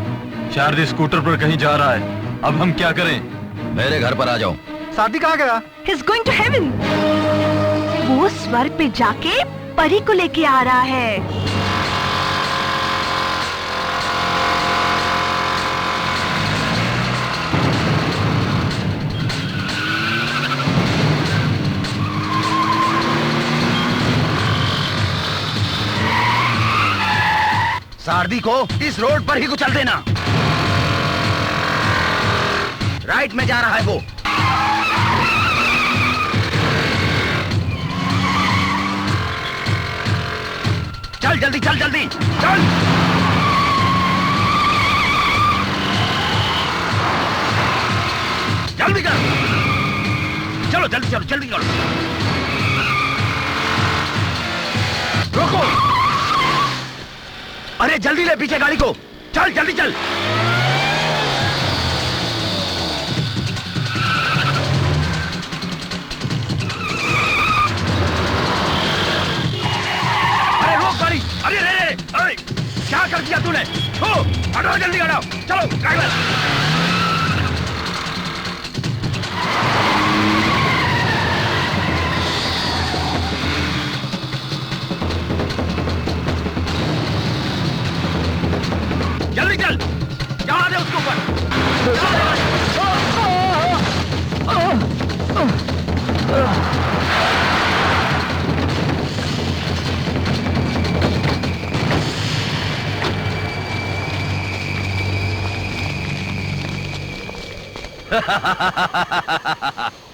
Shardi scooter पर कहीं जा रहा है, अब हम क्या करें? मेरे घर पर आ जाओ। शादी कहाँ गया? He's going to heaven. वो स्वर्ग पे जाके परी को लेके आ रहा है। शारदी को इस रोड पर ही कुचल देना। राइट में जा रहा है वो। चल जल्दी, चल जल्दी, चल। जल्दी कर। चलो जल्दी, चलो जल्दी करो। रोको। अरे जल्दी ले पीछे गाड़ी को। चल जल्दी चल। अरे रोक गाड़ी। अरे रे, अरे क्या कर दिया तूने? हटाओ जल्दी, हटाओ। चलो ड्राइवर। जल्दी चल, चढ़ा दे उसके ऊपर।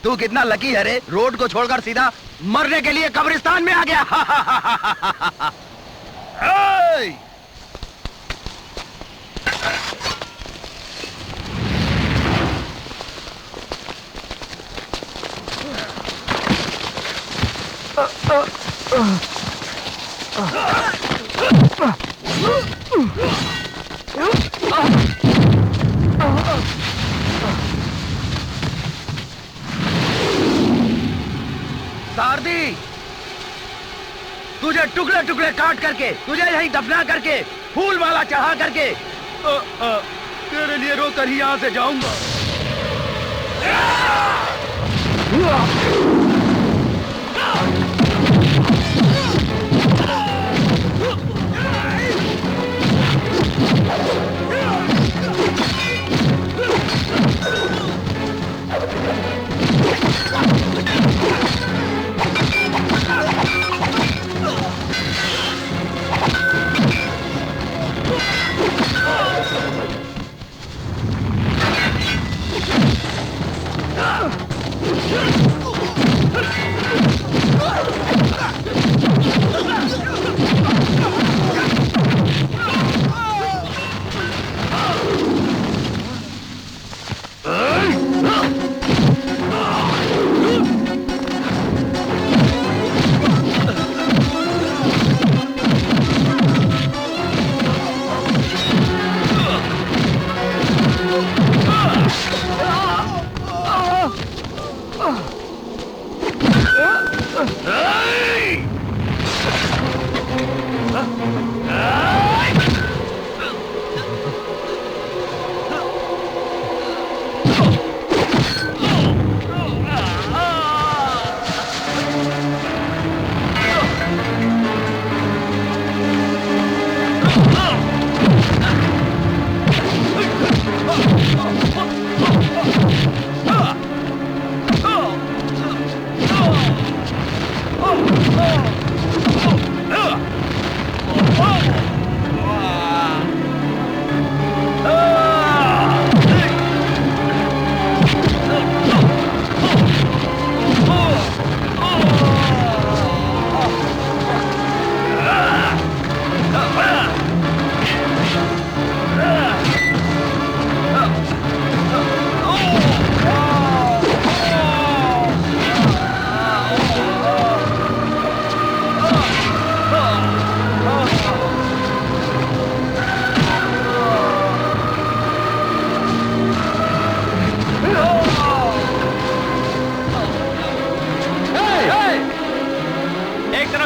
तू कितना लकी है रे, रोड को छोड़कर सीधा मरने के लिए कब्रिस्तान में आ गया। शारदी, तुझे टुकड़े टुकड़े काट करके, तुझे यहीं दफना करके, फूल माला चढ़ा करके तेरे लिए रोकर ही यहां से जाऊंगा।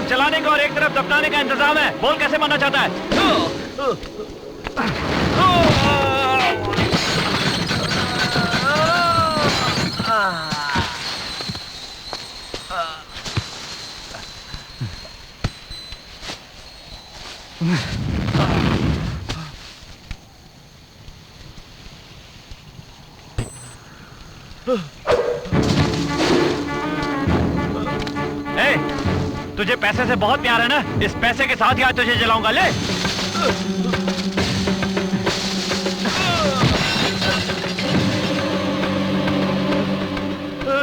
जलाने का और एक तरफ दफनाने का इंतजाम है। बोल कैसे मरना चाहता है? तुझे पैसे से बहुत प्यार है ना? इस पैसे के साथ ही आज तुझे जलाऊंगा। ले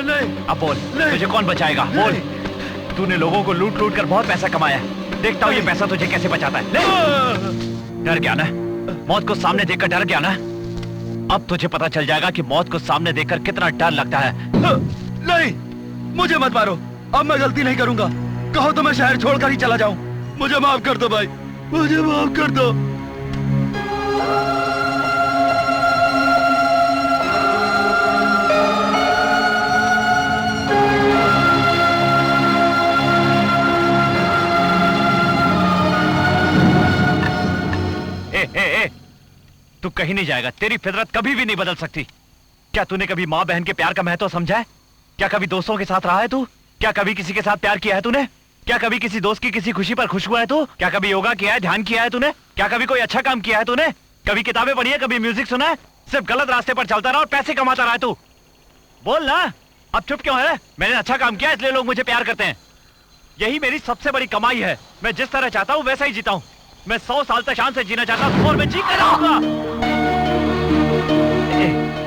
नहीं। अब बोल तुझे कौन बचाएगा? बोल। तूने लोगों को लूट लूट कर बहुत पैसा कमाया है। देखता हूँ ये पैसा तुझे कैसे बचाता है। ले। डर गया ना? मौत को सामने देखकर डर गया ना? अब तुझे पता चल जाएगा कि मौत को सामने देखकर कितना डर लगता है। नहीं, मुझे मत मारो। अब मैं गलती नहीं करूंगा। कहो तो मैं शहर छोड़कर ही चला जाऊं। मुझे माफ कर दो भाई, मुझे माफ कर दो। ए, तू कहीं नहीं जाएगा। तेरी फितरत कभी भी नहीं बदल सकती। क्या तूने कभी माँ बहन के प्यार का महत्व समझा है? क्या कभी दोस्तों के साथ रहा है तू? क्या कभी किसी के साथ प्यार किया है तूने? क्या कभी किसी दोस्त की किसी खुशी पर खुश हुआ है तू? क्या कभी योगा किया है, ध्यान किया है तूने? क्या कभी कोई अच्छा काम किया है तूने? कभी किताबें पढ़ी है, कभी म्यूजिक सुना है? सिर्फ गलत रास्ते पर चलता रहा और पैसे कमाता रहा है तू। बोल ना, अब चुप क्यों है? मैंने अच्छा काम किया इसलिए लोग मुझे प्यार करते हैं। यही मेरी सबसे बड़ी कमाई है। मैं जिस तरह चाहता हूँ वैसा ही जीता हूँ। मैं 100 साल तक शान से जीना चाहता हूँ और मैं जी कर रहूंगा।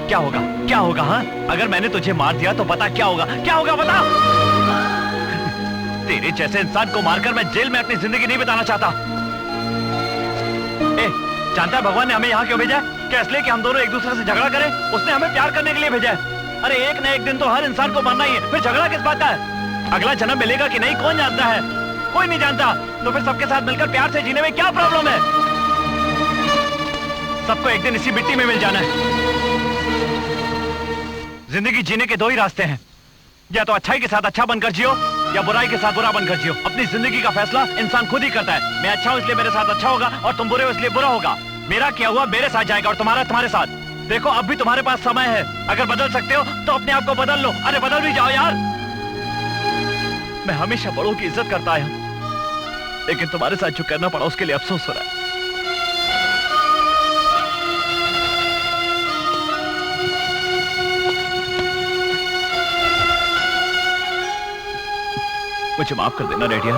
क्या होगा? क्या होगा? हाँ, अगर मैंने तुझे मार दिया तो बता क्या होगा? क्या होगा बता? तेरे जैसे इंसान को मारकर मैं जेल में अपनी जिंदगी नहीं बिताना चाहता। जानता है भगवान ने हमें यहाँ क्यों भेजा है? क्या इसलिए कि हम दोनों एक दूसरे से झगड़ा करें? उसने हमें प्यार करने के लिए भेजा है। अरे एक न एक दिन तो हर इंसान को मरना ही है, फिर झगड़ा किस बात का है? अगला जन्म मिलेगा कि नहीं कौन जानता है? कोई नहीं जानता। तो फिर सबके साथ मिलकर प्यार से जीने में क्या प्रॉब्लम है? सबको एक दिन इसी मिट्टी में मिल जाना है। जिंदगी जीने के दो ही रास्ते हैं, या तो अच्छाई के साथ अच्छा बनकर जियो या बुराई के साथ बुरा बनकर जियो। अपनी जिंदगी का फैसला इंसान खुद ही करता है। मैं अच्छा हूं इसलिए मेरे साथ अच्छा होगा और तुम बुरे हो इसलिए बुरा होगा। मेरा किया हुआ मेरे साथ जाएगा और तुम्हारा तुम्हारे साथ। देखो अब भी तुम्हारे पास समय है। अगर बदल सकते हो तो अपने आप को बदल लो। अरे बदल भी जाओ यार। मैं हमेशा बड़ों की इज्जत करता आया, लेकिन तुम्हारे साथ जो करना पड़ा उसके लिए अफसोस हो रहा है। मुझे माफ कर देना रेडियर।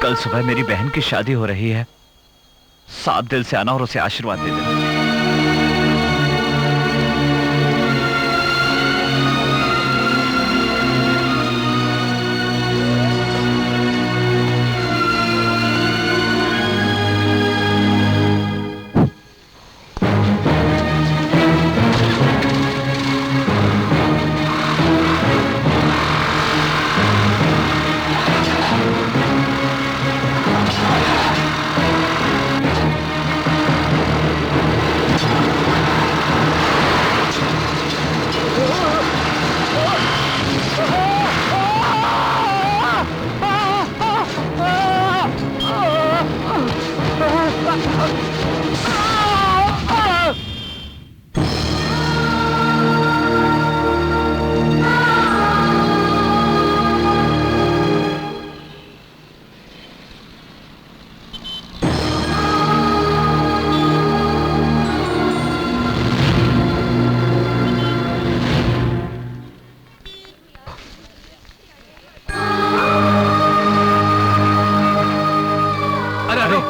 कल सुबह मेरी बहन की शादी हो रही है। साफ दिल से आना और उसे आशीर्वाद दे देना।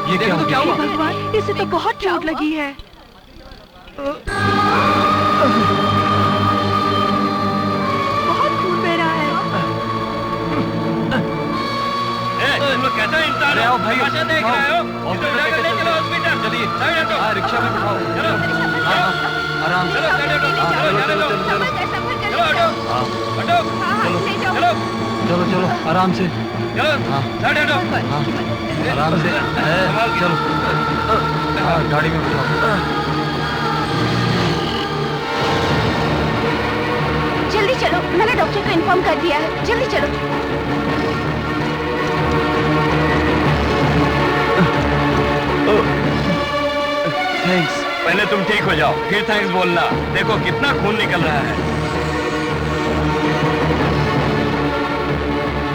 ये क्या हो गया? भगवान, इसे तो बहुत चोट लगी है। बहुत खून बह रहा है। कैसा इंसान आओ भाई, देख रहे हो? हॉस्पिटल चलिए, रिक्शा में बिठाओ। आराम से। चलो चलो आराम से। आराम से। चलो गाड़ी में बिठाओ। जल्दी चलो, मैंने डॉक्टर को इन्फॉर्म कर दिया है। जल्दी चलो। थैंक्स। पहले तुम ठीक हो जाओ, फिर थैंक्स बोलना। देखो कितना खून निकल रहा है।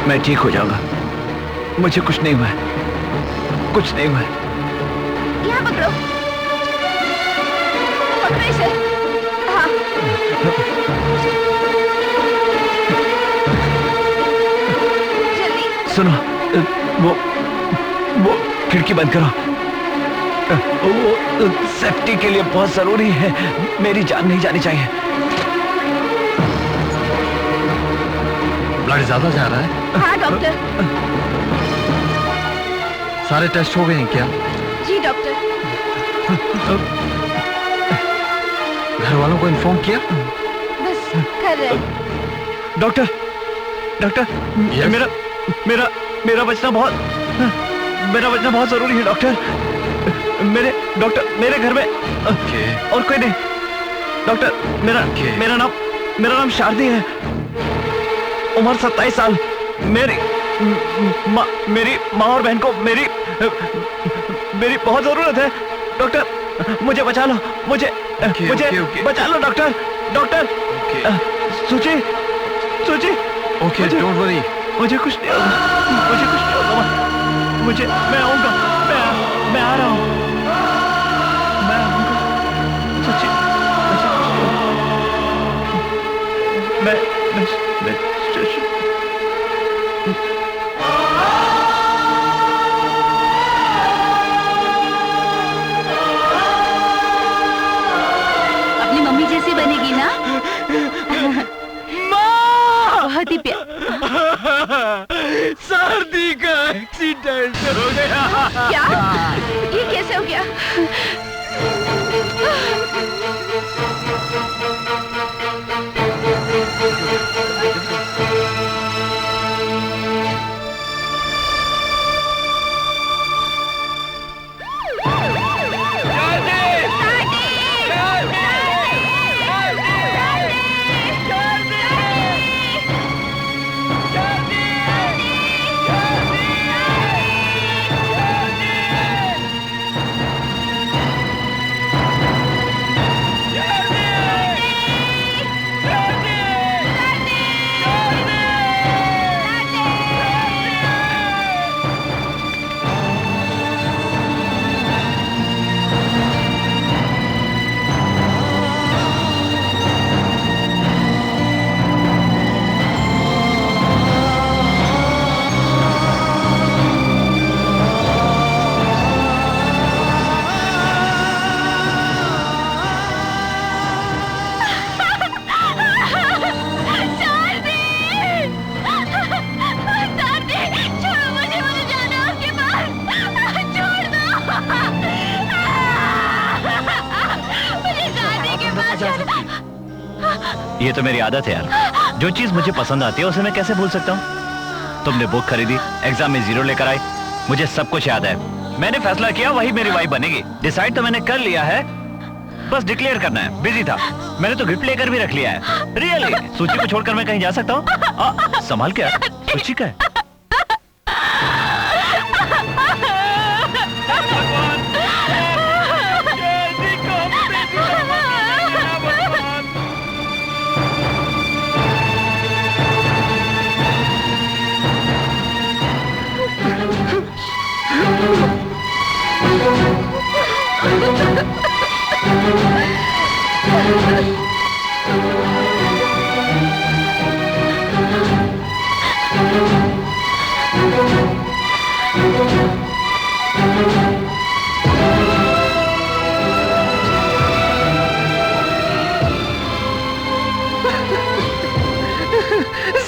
मैं ठीक हो जाऊंगा, मुझे कुछ नहीं हुआ है, कुछ नहीं हुआ है। यहाँ पकड़ो, पकड़ो इसे। हाँ। जल्दी। सुनो, वो खिड़की बंद करो। वो सेफ्टी के लिए बहुत जरूरी है, मेरी जान नहीं जानी चाहिए। ब्लड ज्यादा जा रहा है? हाँ डॉक्टर। सारे टेस्ट हो गए हैं क्या? जी डॉक्टर। घर वालों को इन्फॉर्म किया? बस कर रहे हैं। डॉक्टर, डॉक्टर, मेरा बचना बहुत जरूरी है डॉक्टर। मेरे घर में और कोई नहीं। डॉक्टर, मेरा नाम शारदी है, उम्र 27 साल। मेरी माँ और बहन को मेरी बहुत जरूरत है। डॉक्टर, मुझे बचा लो, मुझे बचा लो डॉक्टर। डॉक्टर, सूची। Okay, don't worry. मुझे कुछ नहीं होगा, मैं आऊंगा, मैं आ रहा हूँ, मैं आऊंगा। सूची, मैं अपनी मम्मी जैसी बनेगी ना? बहुत ही सर्दी का एक्सीडेंट हो गया। क्या? ये कैसे हो गया? ये तो मेरी आदत है यार, जो चीज मुझे पसंद आती है उसे मैं कैसे भूल सकता हूँ। तुमने बुक खरीदी, एग्जाम में 0 लेकर आई, मुझे सब कुछ याद है। मैंने फैसला किया वही मेरी वाइफ बनेगी। डिसाइड तो मैंने कर लिया है, बस डिक्लेयर करना है। बिजी था, मैंने तो गिफ्ट लेकर भी रख लिया है। रियली, सूची को छोड़कर मैं कहीं जा सकता हूँ? संभाल के यार, सूची का है।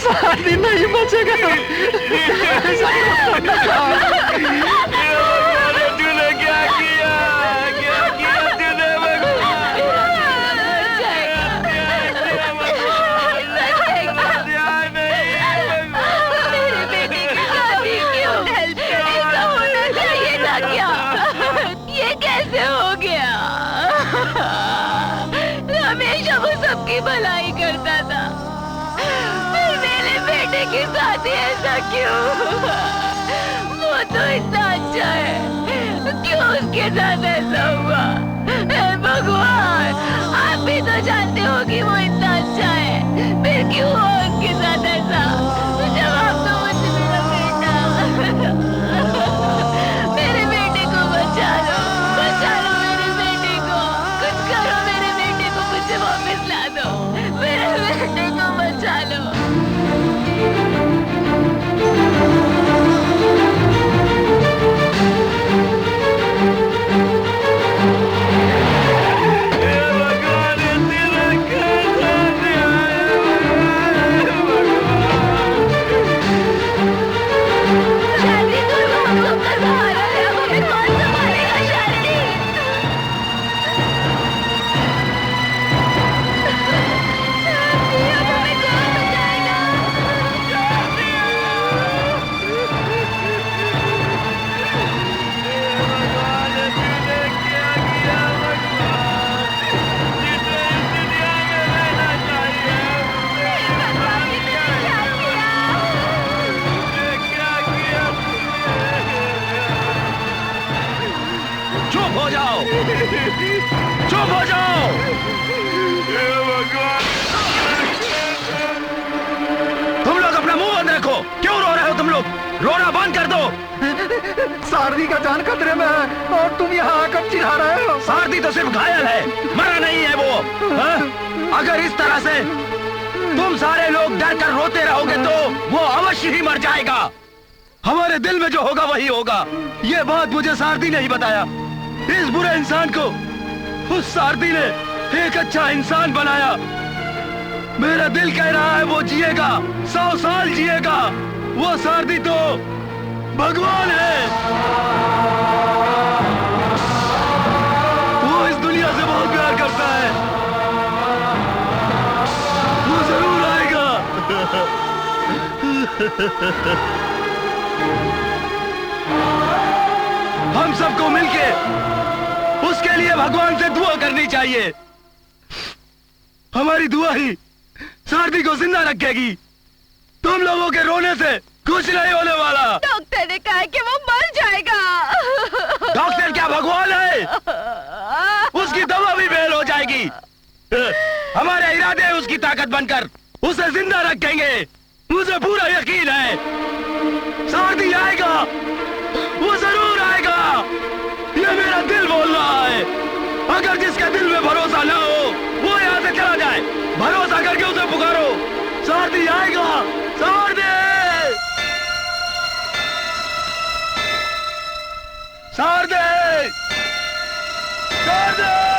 शादी नहीं बचेगा। तूने क्या किया? क्या किया तूने मेरे बेटे की शादी क्यों? ऐसा होना चाहिए था क्या? ये कैसे हो गया? हमेशा वो सबकी भलाई करता था, मेरे बेटे के साथ ही ऐसा क्यों? वो तो इतना अच्छा है, क्यों उसके साथ ऐसा हुआ? हे भगवान, आप भी तो जानते हो कि वो इतना अच्छा है, फिर क्यों हुआ उसके साथ ऐसा? जवाब दो मुझे मेरा बेटा। मेरे बेटे को बचा लो मेरे बेटे को, कुछ करो मेरे बेटे को, मुझे वापस ला दो, मेरे बेटे को बचा लो। चुप हो जाओ, चुप हो जाओ। तुम लोग अपना मुंह बंद रखो। क्यों रो रहे हो तुम लोग? रोना बंद कर दो। सारदी का जान खतरे में है और तुम यहाँ आकर चिढ़ा रहे हो। सारदी तो सिर्फ घायल है, मरा नहीं है वो। हाँ? अगर इस तरह से तुम सारे लोग डर कर रोते रहोगे तो वो अवश्य ही मर जाएगा। हमारे दिल में जो होगा वही होगा। ये बात मुझे सारदी ने ही बताया। इस बुरे इंसान को उस सारदी ने एक अच्छा इंसान बनाया। मेरा दिल कह रहा है वो जिएगा, 100 साल जिएगा। वो सारदी तो भगवान है। वो इस दुनिया से बहुत प्यार करता है। वो जरूर आएगा। हम सबको मिलके उसके लिए भगवान से दुआ करनी चाहिए। हमारी दुआ ही सारदी को जिंदा रखेगी। तुम लोगों के रोने से कुछ नहीं होने वाला। डॉक्टर ने कहा कि वो मर जाएगा। डॉक्टर क्या भगवान है? उसकी दवा भी फेल हो जाएगी। हमारे इरादे हैं उसकी ताकत बनकर उसे जिंदा रखेंगे। मुझे पूरा यकीन है सारदी आएगा, वो जरूर आएगा। ये मेरा दिल बोल रहा है। अगर जिसके दिल में भरोसा ना हो वो यहाँ से चला जाए। भरोसा करके उसे पुकारो। सारदी आएगा, सारदी, सारदी, सारदी।